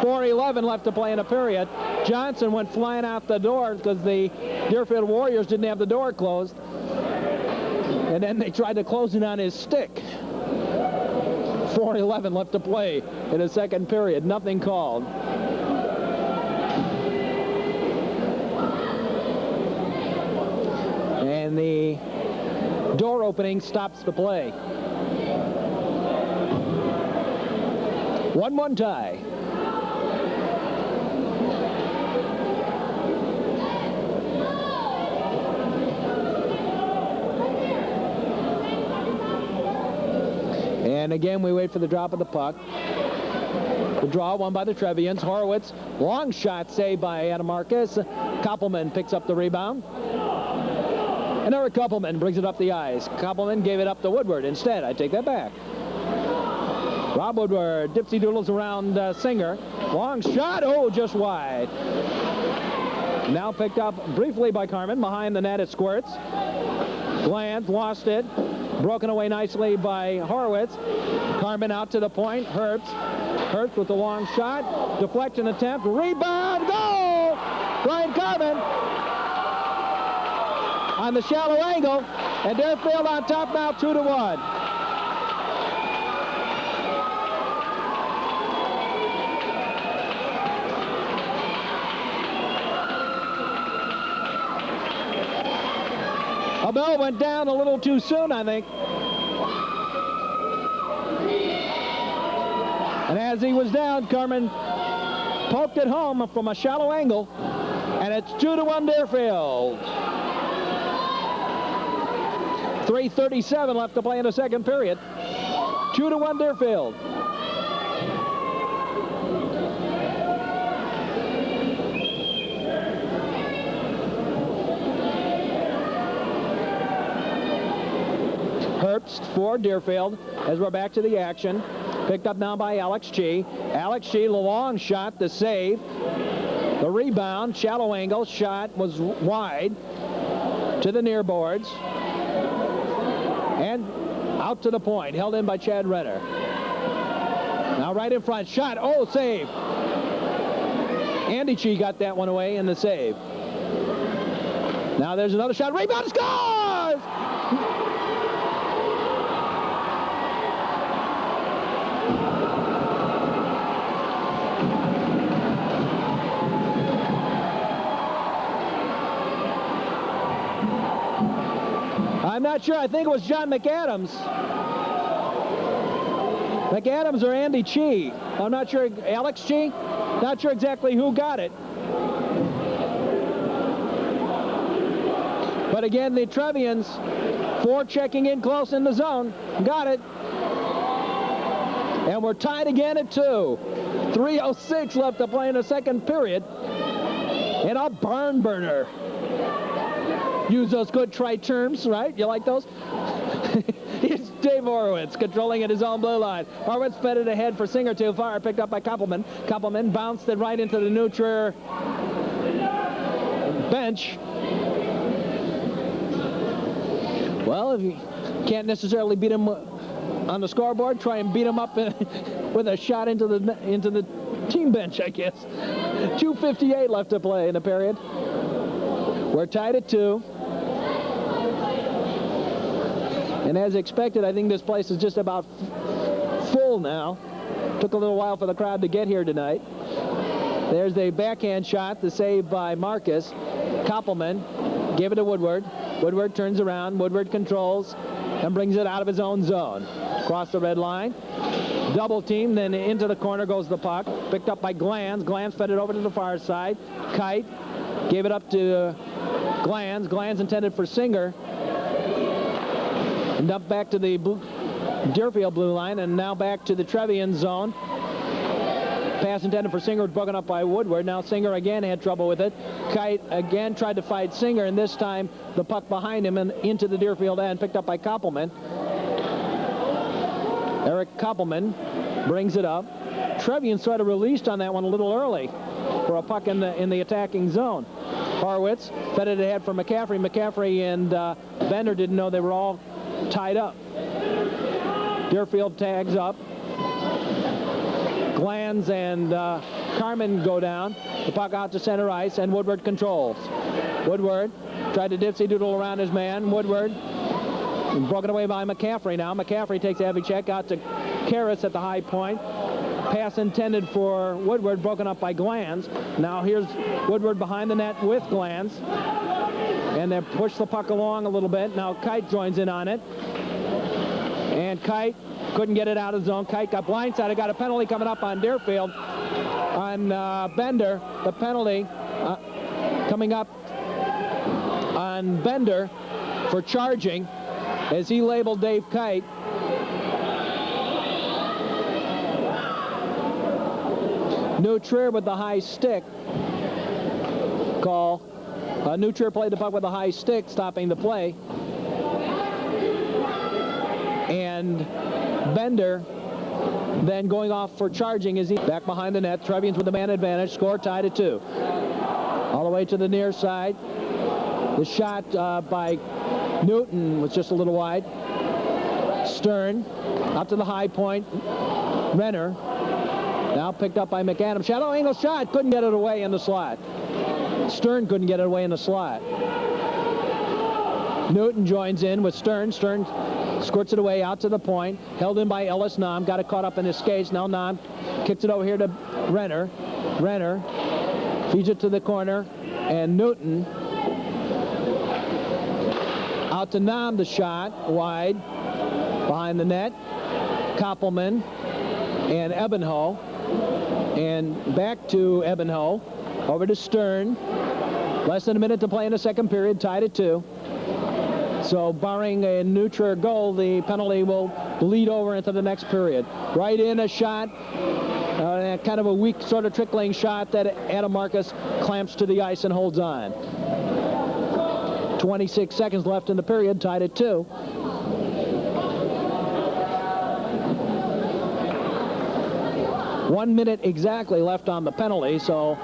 4:11 left to play in a period. Johnson went flying out the door because the Deerfield Warriors didn't have the door closed. And then they tried to close it on his stick. 4:11 left to play in the second period. Nothing called. opening stops the play. 1-1 tie. And again, we wait for the drop of the puck. The draw won by the Trevians. Horowitz, long shot saved by Adam Marcus. Koppelman picks up the rebound. And Eric Koppelman brings it up the ice. Koppelman gave it up to Woodward instead. I take that back. Rob Woodward dipsy doodles around Singer. Long shot, oh, just wide. Now picked up briefly by Carmen. Behind the net it squirts. Glanz lost it. Broken away nicely by Horowitz. Carmen out to the point. Herbst with the long shot. Deflection attempt. Rebound. Goal! Brian Carmen on the shallow angle. And Deerfield on top now 2-1. A bell went down a little too soon, I think. And as he was down, Carmen poked it home from a shallow angle. And it's 2-1 Deerfield. 3:37 left to play in the second period. 2-1 Deerfield. Herbst for Deerfield as we're back to the action. Picked up now by Alex G. Alex G, the long shot, the save. The rebound, shallow angle, shot was wide to the near boards. And out to the point, held in by Chad Renner. Now right in front, shot, oh, save. Andy G got that one away in the save. Now there's another shot, rebound, scores! I'm not sure. I think it was John McAdams. McAdams or Andy Chi. I'm not sure. Alex Chi? Not sure exactly who got it. But again, the Trevians, checking in close in the zone. Got it. And we're tied again at 2. 3:06 left to play in the second period. And a barn burner. Use those good terms, right? You like those? Here's Dave Horowitz controlling at his own blue line. Horowitz fed it ahead for Singer too far. Picked up by Koppelman. Koppelman bounced it right into the New Trier bench. Well, if you can't necessarily beat him on the scoreboard, try and beat him up with a shot into the team bench, I guess. 2:58 left to play in the period. We're tied at 2. And as expected, I think this place is just about full now. Took a little while for the crowd to get here tonight. There's the backhand shot, the save by Marcus. Koppelman gave it to Woodward. Woodward turns around. Woodward controls and brings it out of his own zone. Across the red line. Double team, then into the corner goes the puck. Picked up by Glanz. Glanz fed it over to the far side. Kite gave it up to Glanz. Glanz intended for Singer. And up back to the Deerfield blue line, and now back to the Trevian zone. Pass intended for Singer, broken up by Woodward. Now Singer again had trouble with it. Kite again tried to fight Singer, and this time the puck behind him and into the Deerfield end, picked up by Koppelman. Eric Koppelman brings it up. Trevian sort of released on that one a little early for a puck in the attacking zone. Horowitz fed it ahead for McCaffrey. McCaffrey and Bender didn't know they were all tied up. Deerfield tags up. Glanz and Carmen go down. The puck out to center ice, and Woodward controls. Woodward tried to dipsy doodle around his man. Woodward broken away by McCaffrey now. McCaffrey takes a heavy check out to Karras at the high point. pass intended for Woodward, broken up by Glanz. Now here's Woodward behind the net with Glanz. And they push the puck along a little bit. Now Kite joins in on it. And Kite couldn't get it out of the zone. Kite got blindsided, got a penalty coming up on Deerfield. On Bender, the penalty coming up on Bender for charging as he labeled Dave Kite. New Trier with the high stick call. New Trier played the puck with a high stick, stopping the play. And Bender then going off for charging as he back behind the net. Trevians with the man advantage. Score tied at 2. All the way to the near side. The shot by Newton was just a little wide. Stern up to the high point. Renner now picked up by McAdams. Shadow angle shot. Couldn't get it away in the slot. Stern couldn't get it away in the slot. Newton joins in with Stern. Stern squirts it away out to the point. Held in by Ellis Nam. Got it caught up in his skates. Now Nam kicks it over here to Renner. Renner feeds it to the corner. And Newton out to Nam. The shot wide behind the net. Koppelman and Ebenho. And back to Ebenho. Over to Stern. Less than a minute to play in the second period. Tied at 2. So barring a New Trier goal, the penalty will bleed over into the next period. Right in a shot, kind of a weak sort of trickling shot that Adam Marcus clamps to the ice and holds on. 26 seconds left in the period, tied at 2. 1 minute exactly left on the penalty, so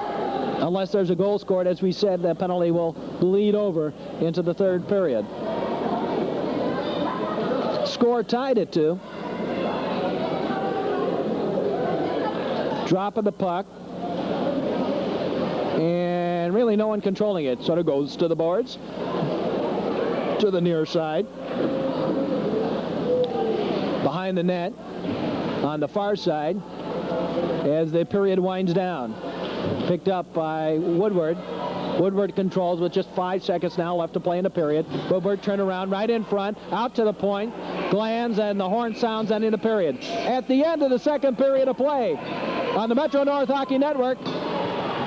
unless there's a goal scored, as we said, the penalty will bleed over into the third period. Score tied at 2. Drop of the puck. And really no one controlling it. Sort of goes to the boards. To the near side. Behind the net. On the far side. As the period winds down. Picked up by Woodward. Woodward controls with just 5 seconds now left to play in the period. Woodward turn around right in front, out to the point. Glanz and the horn sounds ending the period. At the end of the second period of play on the Metro North Hockey Network,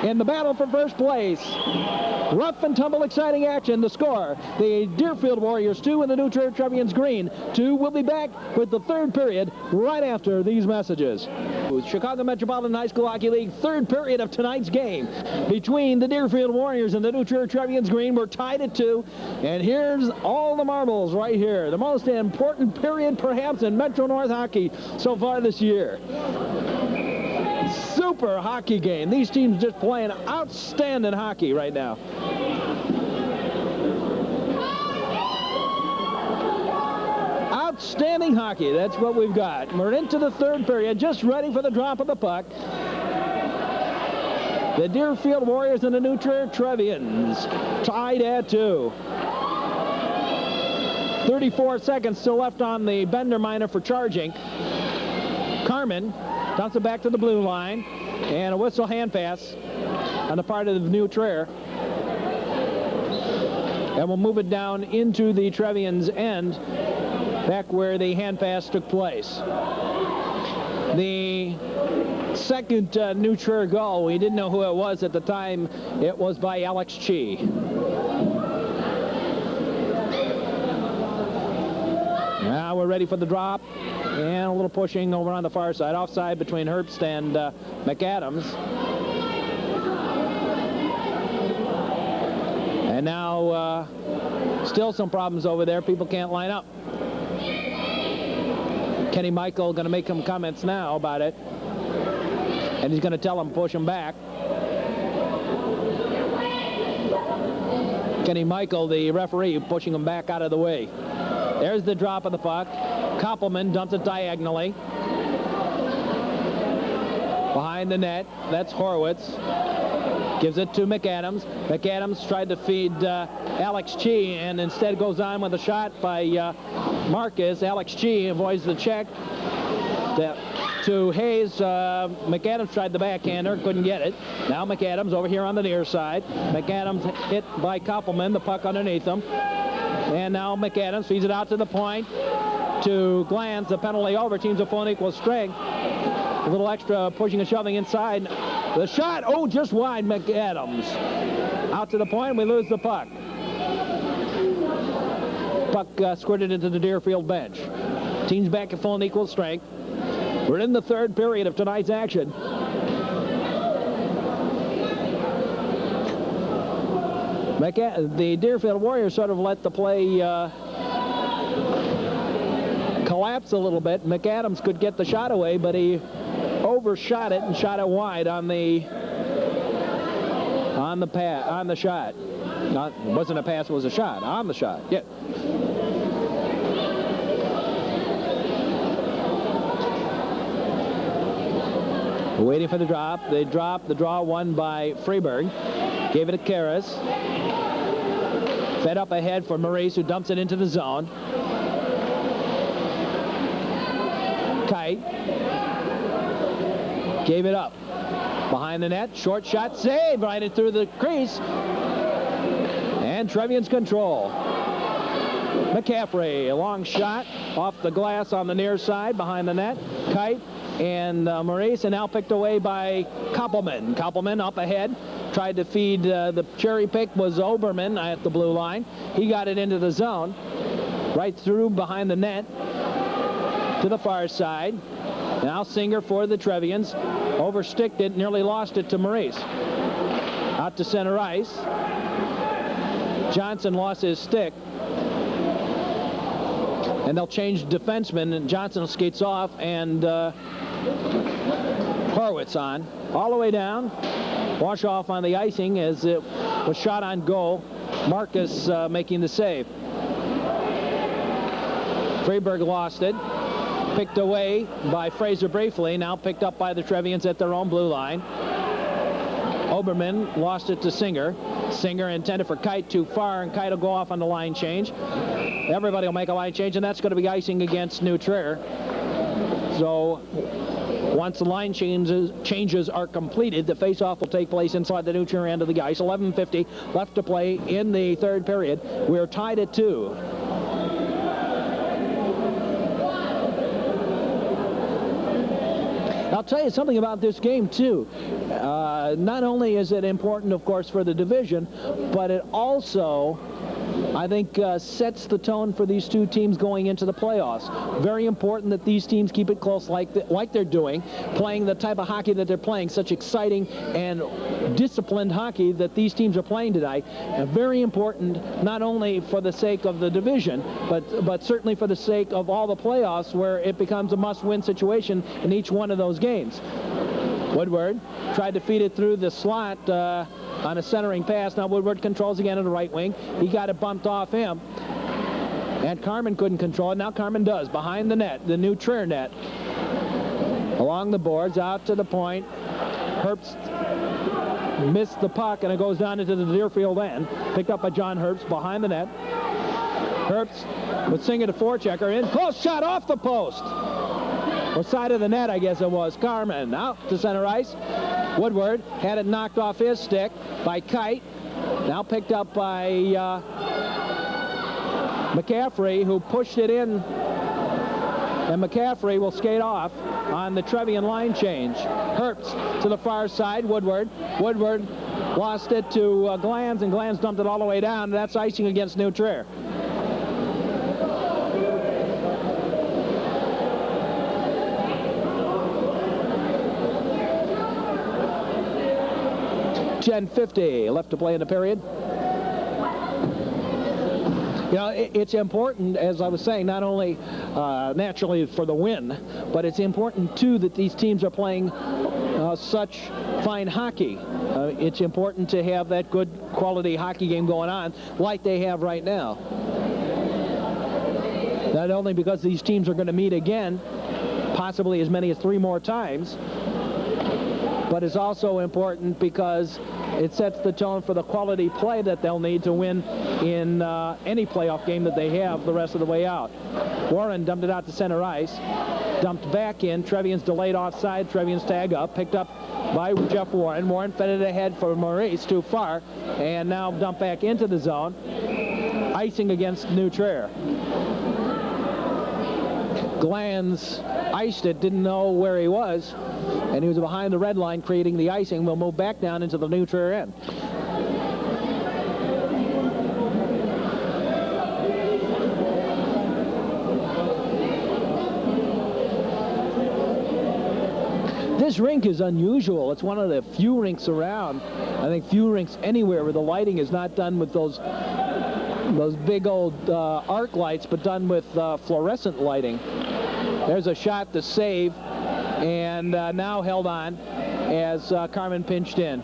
in the battle for first place, rough and tumble exciting action. The score, the Deerfield Warriors 2 and the New Trier Trevians Green 2. We'll be back with the third period right after these messages. Chicago Metropolitan High School Hockey League, third period of tonight's game between the Deerfield Warriors and the New Trier Trevians Green. We're tied at 2, and here's all the marbles right here. The most important period perhaps in Metro North hockey so far this year. Super hockey game. These teams just playing outstanding hockey right now. Outstanding hockey. That's what we've got. We're into the third period, just ready for the drop of the puck. The Deerfield Warriors and the New Trier Trevians tied at 2. 34 seconds still left on the Bender minor for charging. Carmen dumps it back to the blue line, and a whistle hand pass on the part of the New Trier. And we'll move it down into the Trevians' end, back where the hand pass took place. The second New Trier goal, we didn't know who it was at the time. It was by Alex Chi. Now we're ready for the drop. And a little pushing over on the far side. Offside between Herbst and McAdams. And now still some problems over there. People can't line up. Kenny Michael going to make some comments now about it. And he's going to tell them push them back. Kenny Michael, the referee, pushing them back out of the way. There's the drop of the puck. Koppelman dumps it diagonally. Behind the net, that's Horwitz. Gives it to McAdams. McAdams tried to feed Alex Chi and instead goes on with a shot by Marcus. Alex Chi avoids the check. to Hayes. McAdams tried the backhander, couldn't get it. Now McAdams over here on the near side. McAdams hit by Koppelman, the puck underneath him. And now McAdams feeds it out to the point to Glanz. The penalty over. Teams of full and equal strength. A little extra pushing and shoving inside. The shot, oh, just wide. McAdams out to the point. We lose the puck. Puck squirted into the Deerfield bench. Teams back at full and equal strength. We're in the third period of tonight's action. The Deerfield Warriors sort of let the play collapse a little bit. McAdams could get the shot away, but he overshot it and shot it wide on the shot. It wasn't a pass, it was a shot. On the shot. Yeah. Waiting for the drop. They drop. The draw won by Freeberg. Gave it to Karras. Fed up ahead for Maurice, who dumps it into the zone. Kite. Gave it up. Behind the net. Short shot. Save. Right in through the crease. And Trevian's control. McCaffrey. A long shot off the glass on the near side. Behind the net. Kite. And Maurice, and now picked away by Koppelman. Koppelman up ahead, tried to feed, the cherry pick was Oberman at the blue line. He got it into the zone, right through behind the net to the far side. Now Singer for the Trevians, oversticked it, nearly lost it to Maurice. Out to center ice. Johnson lost his stick. And they'll change defenseman, and Johnson skates off, and Horwitz on. All the way down. Wash off on the icing as it was shot on goal. Marcus making the save. Freeberg lost it. Picked away by Fraser briefly. Now picked up by the Trevians at their own blue line. Oberman lost it to Singer. Singer intended for Kite too far, and Kite will go off on the line change. Everybody will make a line change, and that's going to be icing against New Trier. So once the line changes are completed, the face-off will take place inside the New Trier end of the ice. 11:50 left to play in the third period. We're tied at 2. I'll tell you something about this game, too. Not only is it important, of course, for the division, but it also, I think, sets the tone for these two teams going into the playoffs. Very important that these teams keep it close like they're doing, playing the type of hockey that they're playing, such exciting and disciplined hockey that these teams are playing tonight. Very important, not only for the sake of the division, but certainly for the sake of all the playoffs, where it becomes a must-win situation in each one of those games. Woodward tried to feed it through the slot on a centering pass. Now Woodward controls again in the right wing. He got it bumped off him. And Carmen couldn't control it. Now Carmen does. Behind the net, the New Trier net. Along the boards, out to the point. Herbst missed the puck, and it goes down into the Deerfield end. Picked up by John Herbst behind the net. Herbst with Singer to forechecker in. Close shot off the post. Or side of the net, I guess it was. Carmen out to center ice. Woodward had it knocked off his stick by Kite. Now picked up by McCaffrey, who pushed it in. And McCaffrey will skate off on the Trevian line change. Herbst to the far side. Woodward. Woodward lost it to Glanz, and Glanz dumped it all the way down. That's icing against New Trier. .50 left to play in the period. You know, it's important, as I was saying, not only naturally for the win, but it's important, too, that these teams are playing such fine hockey. It's important to have that good quality hockey game going on like they have right now. Not only because these teams are going to meet again, possibly as many as 3 more times, but it's also important because it sets the tone for the quality play that they'll need to win in any playoff game that they have the rest of the way out. Warren dumped it out to center ice. Dumped back in. Trevian's delayed offside. Trevian's tag up. Picked up by Jeff Warren. Warren fed it ahead for Maurice, too far. And now dumped back into the zone. Icing against New Trier. Glanz iced it, didn't know where he was, and he was behind the red line creating the icing. We'll move back down into the New Trier end. This rink is unusual. It's one of the few rinks around, I think few rinks anywhere, where the lighting is not done with those big old arc lights, but done with fluorescent lighting. There's a shot to save, and now held on as Carmen pinched in.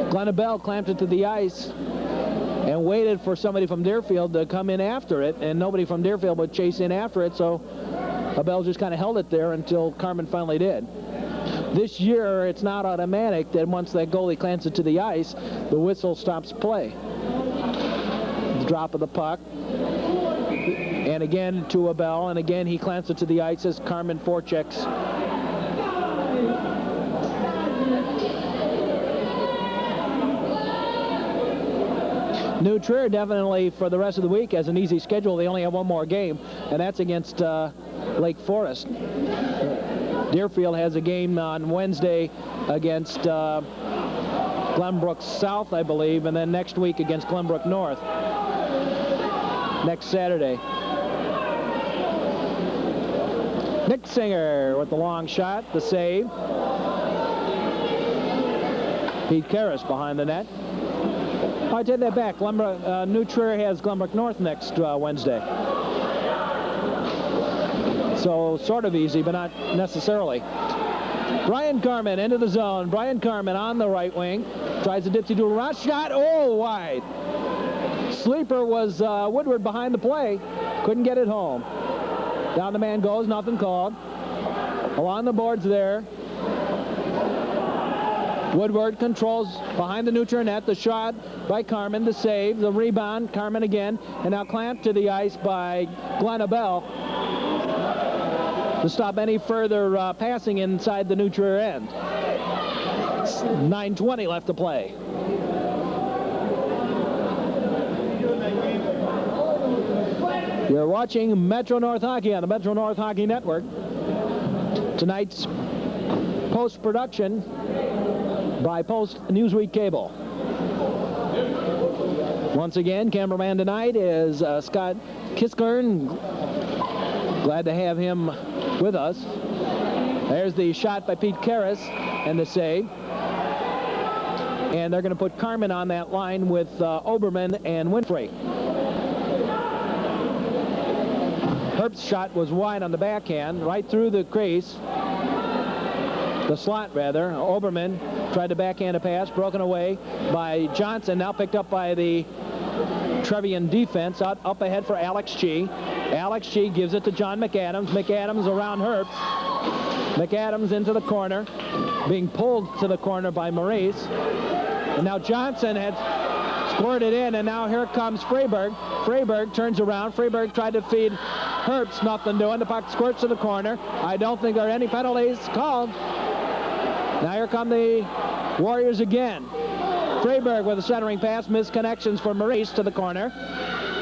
Glenn Abell clamped it to the ice and waited for somebody from Deerfield to come in after it, and nobody from Deerfield would chase in after it, so Abell just kind of held it there until Carmen finally did. This year, it's not automatic that once that goalie clamps it to the ice, the whistle stops play. The drop of the puck. And again to Abell, and again he clamps it to the ice as Carmen forechecks. New Trier definitely for the rest of the week has an easy schedule. They only have one more game, and that's against Lake Forest. Deerfield has a game on Wednesday against Glenbrook South, I believe, and then next week against Glenbrook North. Next Saturday. Nick Singer with the long shot, the save. Pete Karras behind the net. Oh, I take that back. New Trier has Glenbrook North next Wednesday. So sort of easy, but not necessarily. Brian Carmen into the zone. Brian Carmen on the right wing. Tries to dipsy do a round shot. Oh, wide. Sleeper was Woodward behind the play. Couldn't get it home. Down the man goes, nothing called. Along the boards there. Woodward controls behind the New Trier net. The shot by Carmen, the save, the rebound, Carmen again, and now clamped to the ice by Glenn Abell to stop any further passing inside the New Trier end. 9:20 left to play. You're watching Metro North Hockey on the Metro North Hockey Network. Tonight's post-production by Post Newsweek Cable. Once again, cameraman tonight is Scott Kiskern. Glad to have him with us. There's the shot by Pete Karras and the save. And they're going to put Carmen on that line with Oberman and Winfrey. Herbst's shot was wide on the backhand, right through the crease. The slot, rather. Oberman tried to backhand a pass, broken away by Johnson, now picked up by the Trevian defense. Up ahead for Alex G. Alex G gives it to John McAdams. McAdams around Herbst. McAdams into the corner, being pulled to the corner by Maurice. And now Johnson had scored it in, and now here comes Freyberg. Freyberg turns around. Freyberg tried to feed Herbst, nothing doing. The puck squirts to the corner. I don't think there are any penalties called. Now here come the Warriors again. Freyberg with a centering pass, missed connections for Maurice to the corner.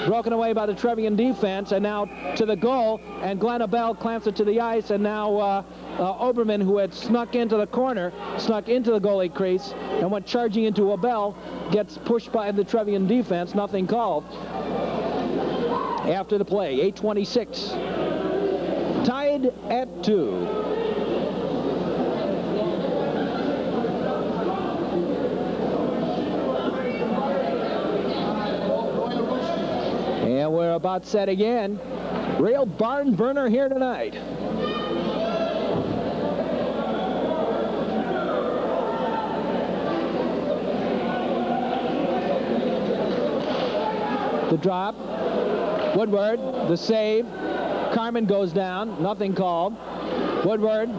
Broken away by the Trevian defense, and now to the goal, and Glenn Abell clamps it to the ice, and now Oberman, who had snuck into the corner, snuck into the goalie crease, and went charging into Abell, gets pushed by the Trevian defense, nothing called. After the play, 8:26. Tied at 2. And we're about set again. Real barn burner here tonight. The drop. Woodward, the save. Carmen goes down. Nothing called. Woodward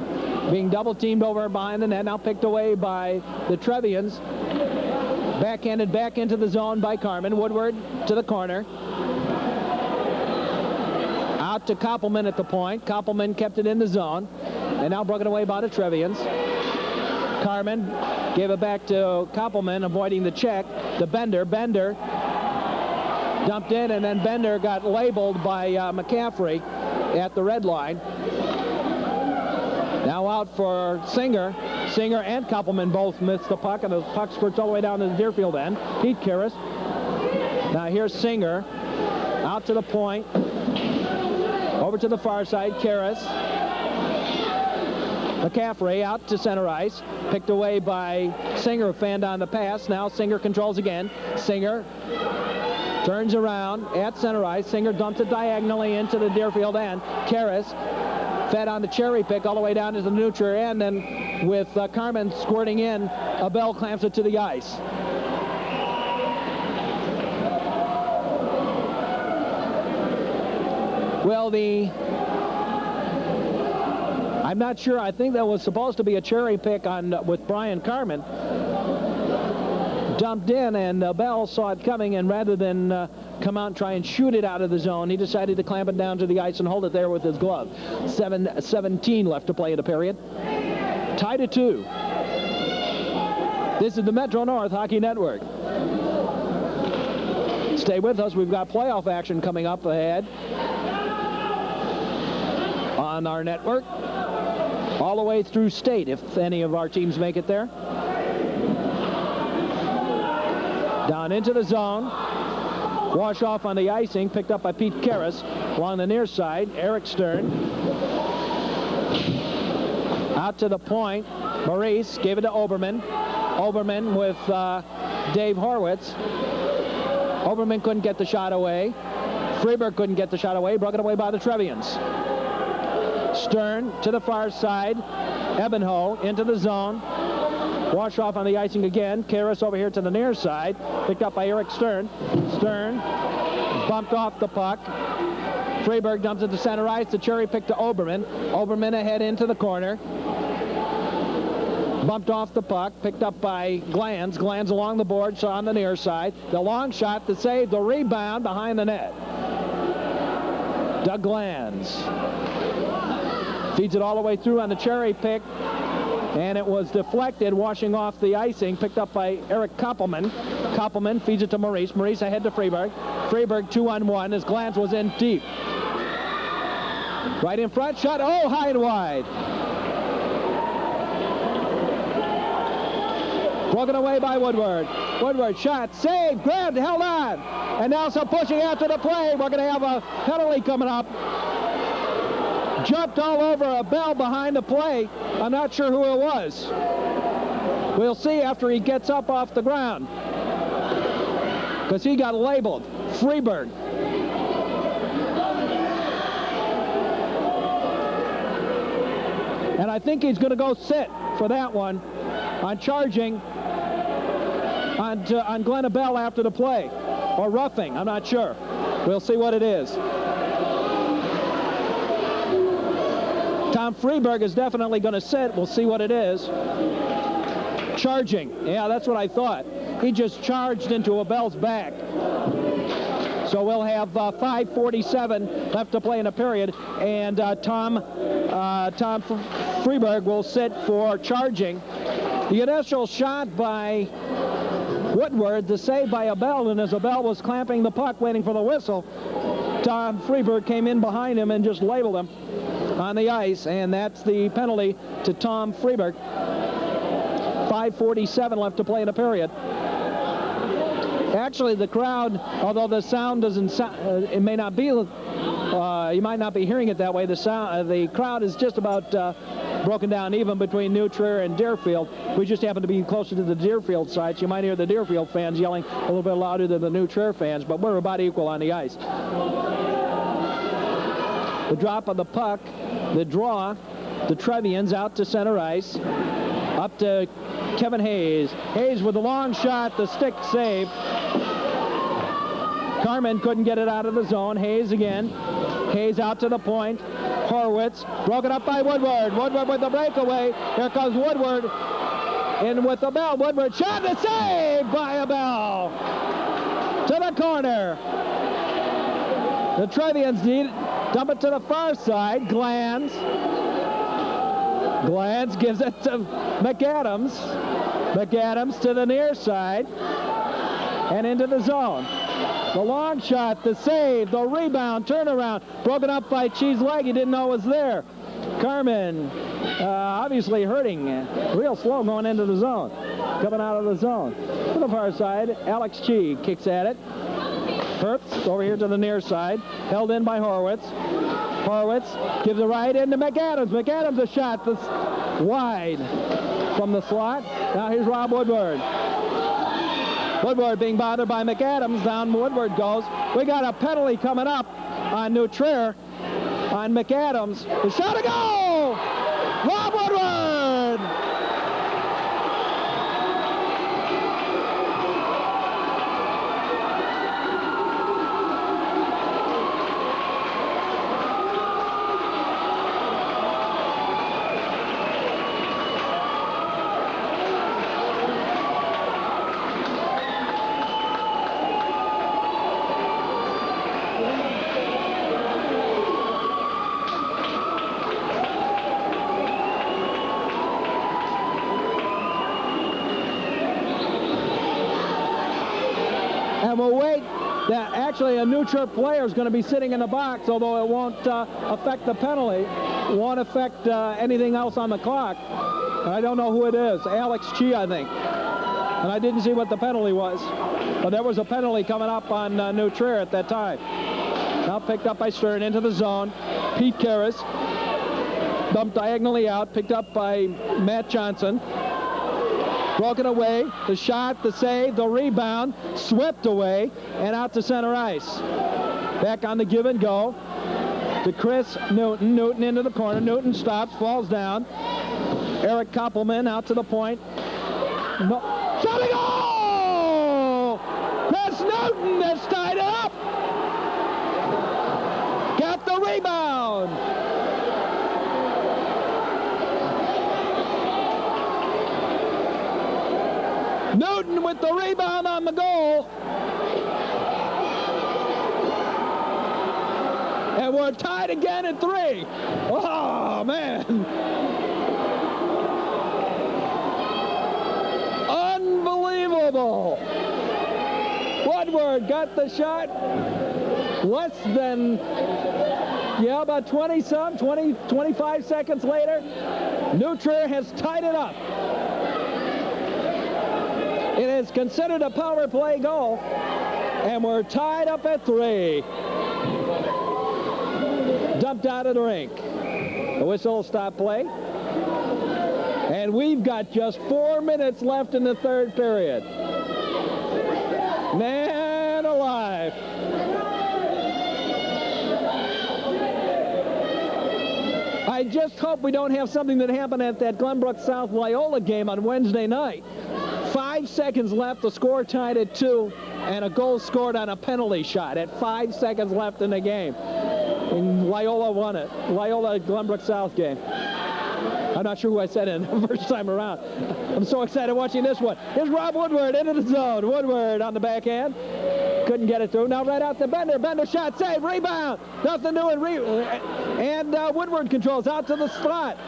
being double teamed over behind the net. Now picked away by the Trevians. Backhanded back into the zone by Carmen. Woodward to the corner. Out out to Koppelman at the point. Koppelman kept it in the zone. And now broken away by the Trevians. Carmen gave it back to Koppelman, avoiding the check. To Bender. Bender dumped in, and then Bender got labeled by McCaffrey at the red line. Now out for Singer. Singer and Koppelman both missed the puck, and the puck squirts all the way down to the Deerfield end. Pete Karras. Now here's Singer. Out to the point. Over to the far side. Karras. McCaffrey out to center ice. Picked away by Singer, who fanned on the pass. Now Singer controls again. Singer turns around at center ice. Singer dumps it diagonally into the Deerfield end. Karras fed on the cherry pick all the way down to the New Trier end, and with Carmen squirting in, Abel clamps it to the ice. Well, I'm not sure. I think that was supposed to be a cherry pick with Brian Carmen. Dumped in, and Bell saw it coming, and rather than come out and try and shoot it out of the zone, he decided to clamp it down to the ice and hold it there with his glove. 7:17 left to play in the period. Tied at 2. This is the Metro North Hockey Network. Stay with us. We've got playoff action coming up ahead on our network, all the way through state, if any of our teams make it there. Down into the zone. Wash off on the icing, picked up by Pete Karras. Along the near side, Eric Stern. Out to the point. Maurice gave it to Oberman. Oberman with Dave Horwitz. Oberman couldn't get the shot away. Freeberg couldn't get the shot away. Broken away by the Trevians. Stern to the far side. Ebenho into the zone. Wash off on the icing again. Karras over here to the near side. Picked up by Eric Stern. Stern bumped off the puck. Freeberg dumps it to center ice. The cherry pick to Oberman. Oberman ahead into the corner. Bumped off the puck. Picked up by Glanz. Glanz along the boards on the near side. The long shot, the save, the rebound behind the net. Doug Glanz feeds it all the way through on the cherry pick. And it was deflected, washing off the icing, picked up by Eric Koppelman. Koppelman feeds it to Maurice. Maurice ahead to Freeberg. Freeberg 2-on-1 as Glantz was in deep. Right in front, shot, oh, high and wide. Broken away by Woodward. Woodward shot, saved, grabbed, held on. And now some pushing after the play. We're going to have a penalty coming up. Jumped all over a Bell behind the play. I'm not sure who it was. We'll see after he gets up off the ground, because he got labeled. Freeberg. And I think he's going to go sit for that one on charging on Glenn Abell after the play. Or roughing, I'm not sure. We'll see what it is. Tom Freeberg is definitely going to sit. We'll see what it is. Charging. Yeah, that's what I thought. He just charged into Abell's back. So we'll have 5:47 left to play in a period, and Tom Freeberg will sit for charging. The initial shot by Woodward, the save by Abell, and as Abell was clamping the puck waiting for the whistle, Tom Freeberg came in behind him and just labeled him on the ice, and that's the penalty to Tom Freeberg. 5:47 left to play in a period. Actually, the crowd, although the sound doesn't sound, it may not be, you might not be hearing it that way. The crowd is just about broken down even between New Trier and Deerfield. We just happen to be closer to the Deerfield side, so you might hear the Deerfield fans yelling a little bit louder than the New Trier fans, but we're about equal on the ice. The drop of the puck, the draw, the Trevians out to center ice, up to Kevin Hayes. Hayes with a long shot, the stick save. Carmen couldn't get it out of the zone. Hayes again. Hayes out to the point. Horwitz broken up by Woodward. Woodward with the breakaway. Here comes Woodward in with Abell. Woodward shot, the save by Abell to the corner. The Trevians Dump it to the far side. Glands gives it to McAdams. McAdams to the near side and into the zone. The long shot, the save, the rebound, turnaround, broken up by Chee's leg. He didn't know it was there. Carmen obviously hurting. Real slow going into the zone. Coming out of the zone. To the far side, Alex Chee kicks at it. Herbst over here to the near side. Held in by Horwitz. Horwitz gives it right into McAdams. McAdams a shot that's wide from the slot. Now here's Rob Woodward. Woodward being bothered by McAdams. Down Woodward goes. We got a penalty coming up on New Trier on McAdams. The shot to go! Rob Woodward! And we'll wait. That actually a New Trier player is going to be sitting in the box, although it won't affect the penalty. It won't affect anything else on the clock. I don't know who it is. Alex Chee, I think. And I didn't see what the penalty was. But there was a penalty coming up on New Trier at that time. Now picked up by Stern into the zone. Pete Karras dumped diagonally out, picked up by Matt Johnson. Broken away, the shot, the save, the rebound, swept away, and out to center ice. Back on the give and go to Chris Newton. Newton into the corner. Newton stops, falls down. Eric Koppelman out to the point. No. Shot to go! Chris Newton has tied it up! Got the rebound! Newton with the rebound on the goal. And we're tied again at 3. Oh, man. Unbelievable. Woodward got the shot. Less than, about 25 seconds later. New Trier has tied it up. It is considered a power play goal, and we're tied up at 3. Dumped out of the rink. The whistle will stop play. And we've got just 4 minutes left in the third period. Man alive. I just hope we don't have something that happened at that Glenbrook South Loyola game on Wednesday night. 5 seconds left, the score tied at 2, and a goal scored on a penalty shot at 5 seconds left in the game. And Loyola won it. Loyola Glenbrook South game. I'm not sure who I said it the first time around. I'm so excited watching this one. Here's Rob Woodward into the zone. Woodward on the backhand. Couldn't get it through. Now right out to Bender. Bender shot, save, rebound. Nothing doing. And Woodward controls out to the slot.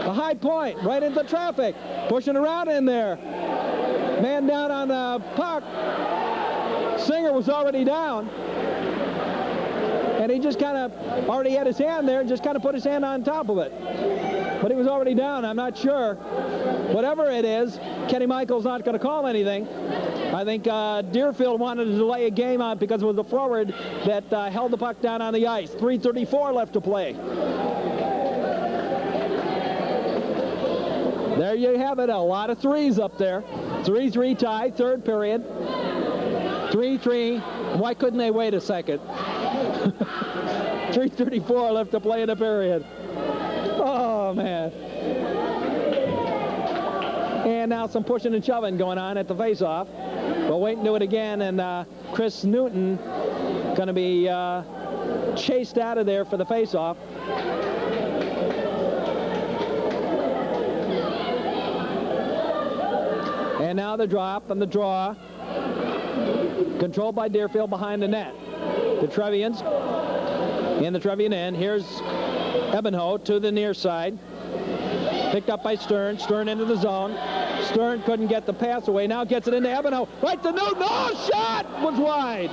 The high point, right into traffic. Pushing around in there. Man down on the puck. Singer was already down. And he just kind of already had his hand there and just kind of put his hand on top of it. But he was already down. I'm not sure. Whatever it is, Kenny Michael's not going to call anything. I think Deerfield wanted to delay a game on because it was the forward that held the puck down on the ice. 3:34 left to play. There you have it. A lot of threes up there. 3-3 tie, third period. 3-3. Why couldn't they wait a second? 3:34 left to play in the period. Oh, man. And now some pushing and shoving going on at the face-off. We'll wait and do it again, and Chris Newton going to be chased out of there for the face-off. And now the drop and the draw. Controlled by Deerfield behind the net. The Trevians in the Trevian end. Here's Ebenho to the near side. Picked up by Stern. Stern into the zone. Stern couldn't get the pass away. Now gets it into Ebenho. Right to Newton. Oh, shot was wide.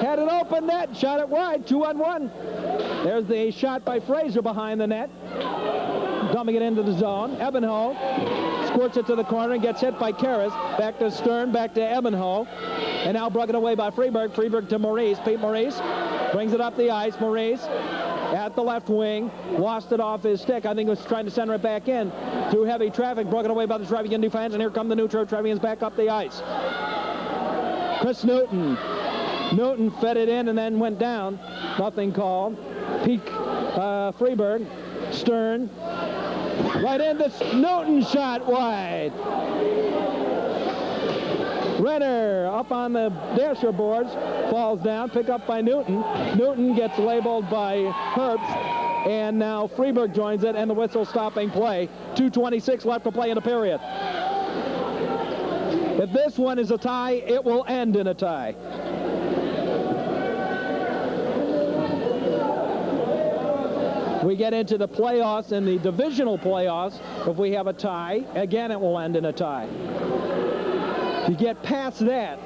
Had an open net. Shot it wide. 2-on-1. There's the shot by Fraser behind the net. Dumping it into the zone. Ebenho squirts it to the corner and gets hit by Karras. Back to Stern. Back to Ebenho. And now broken away by Freeberg. Freeberg to Maurice. Pete Maurice brings it up the ice. Maurice at the left wing, lost it off his stick. I think he was trying to center it back in through heavy traffic, broken away by the Trevian defense, and here come the New Trier Trevians back up the ice. Chris Newton. Newton fed it in and then went down. Nothing called. Freeberg. Stern. Right into Newton, shot wide. Renner up on the dasher boards, falls down, picked up by Newton. Newton gets labeled by Herbst, and now Freeberg joins it, and the whistle stopping play. 2:26 left to play in the period. If this one is a tie, it will end in a tie. We get into the playoffs and the divisional playoffs. If we have a tie, again it will end in a tie. You get past that,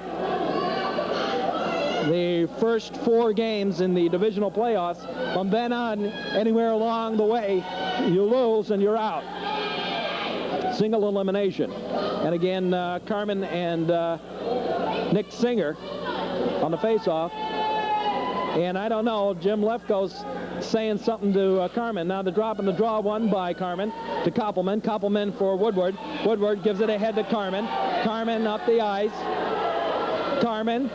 the first 4 games in the divisional playoffs, from then on, anywhere along the way, you lose and you're out. Single elimination. And again, Carmen and Nick Singer on the face-off. And I don't know, Jim Lefkoe's saying something to Carmen. Now the drop and the draw won by Carmen to Koppelman. Koppelman for Woodward. Woodward gives it ahead to Carmen. Carmen up the ice. Carmen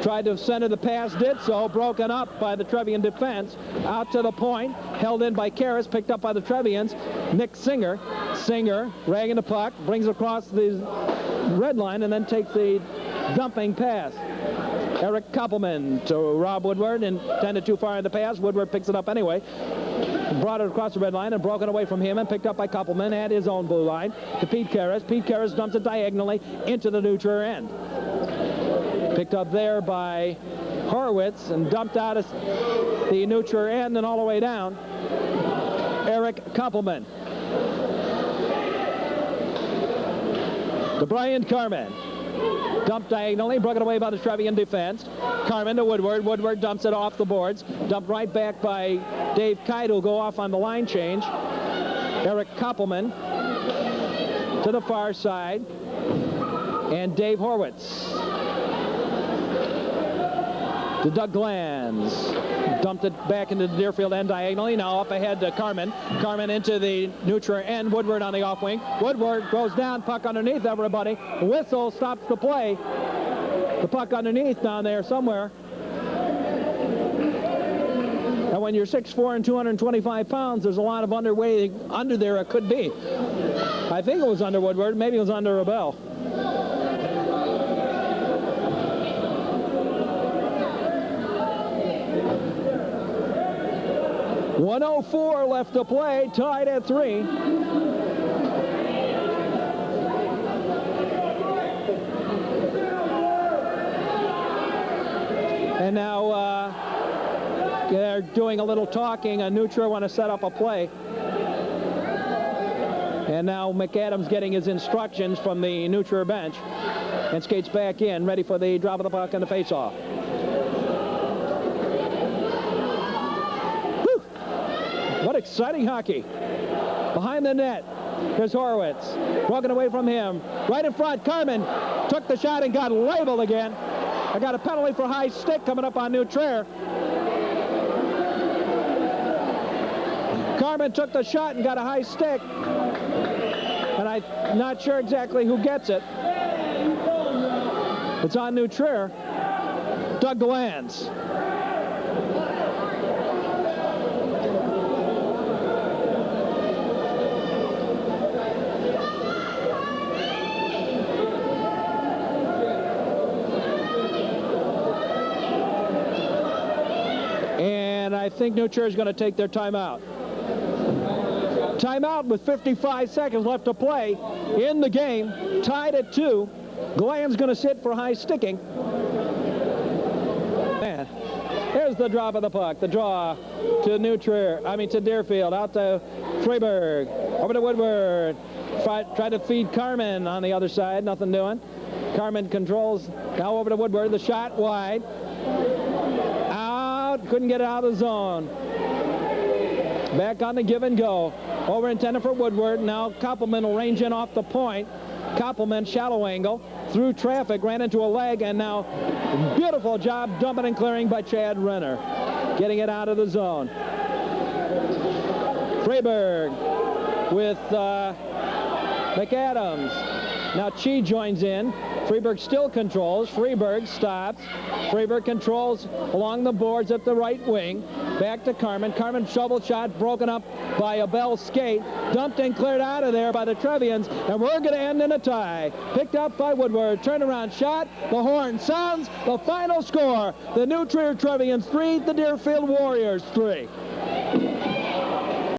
tried to center the pass, did so, broken up by the Trevian defense. Out to the point, held in by Karras, picked up by the Trevians. Nick Singer. Singer dragging the puck, brings it across the red line, and then takes the dumping pass. Eric Koppelman to Rob Woodward, intended too far in the pass. Woodward picks it up anyway. Brought it across the red line and broken away from him and picked up by Koppelman at his own blue line to Pete Karras. Pete Karras dumps it diagonally into the New Trier end. Picked up there by Horwitz and dumped out of the New Trier end and all the way down. Eric Koppelman. To Brian Carmen. Dumped diagonally, broken away by the Trevian defense. Carmen to Woodward. Woodward dumps it off the boards. Dumped right back by Dave Kite, who'll go off on the line change. Eric Koppelman to the far side. And Dave Horwitz to Doug Glanz. Dumped it back into the Deerfield end diagonally. Now up ahead to Carmen. Carmen into the New Trier end. Woodward on the off wing. Woodward goes down. Puck underneath everybody. Whistle stops the play. The puck underneath down there somewhere. And when you're 6'4" and 225 pounds, there's a lot of underweight under there it could be. I think it was under Woodward. Maybe it was under Rebel. .104 left to play, tied at 3. And now they're doing a little talking. New Trier want to set up a play. And now McAdams getting his instructions from the New Trier bench and skates back in, ready for the drop of the puck and the face-off. What exciting hockey. Behind the net, here's Horwitz. Walking away from him. Right in front, Carmen took the shot and got labeled again. I got a penalty for high stick coming up on New Trier. Carmen took the shot and got a high stick. And I'm not sure exactly who gets it. It's on New Trier. Doug Glanz. And I think New Trier is going to take their timeout. Timeout with 55 seconds left to play in the game. Tied at 2. Glan's going to sit for high sticking. Man, there's Here's the drop of the puck. The draw to to Deerfield. Out to Freiberg. Over to Woodward. Try to feed Carmen on the other side. Nothing doing. Carmen controls. Now over to Woodward. The shot wide. Out. Couldn't get it out of the zone. Back on the give and go. Over intended for Woodward. Now Koppelman will range in off the point. Koppelman, shallow angle, through traffic, ran into a leg, and now beautiful job dumping and clearing by Chad Renner. Getting it out of the zone. Freiberg with McAdams. Now Chi joins in. Freiberg still controls. Freiberg stops. Freiberg controls along the boards at the right wing. Back to Carmen. Carmen shovel shot broken up by a Bell skate. Dumped and cleared out of there by the Trevians. And we're going to end in a tie. Picked up by Woodward. Turnaround shot. The horn sounds. The final score. The New Trier Trevians 3. The Deerfield Warriors 3.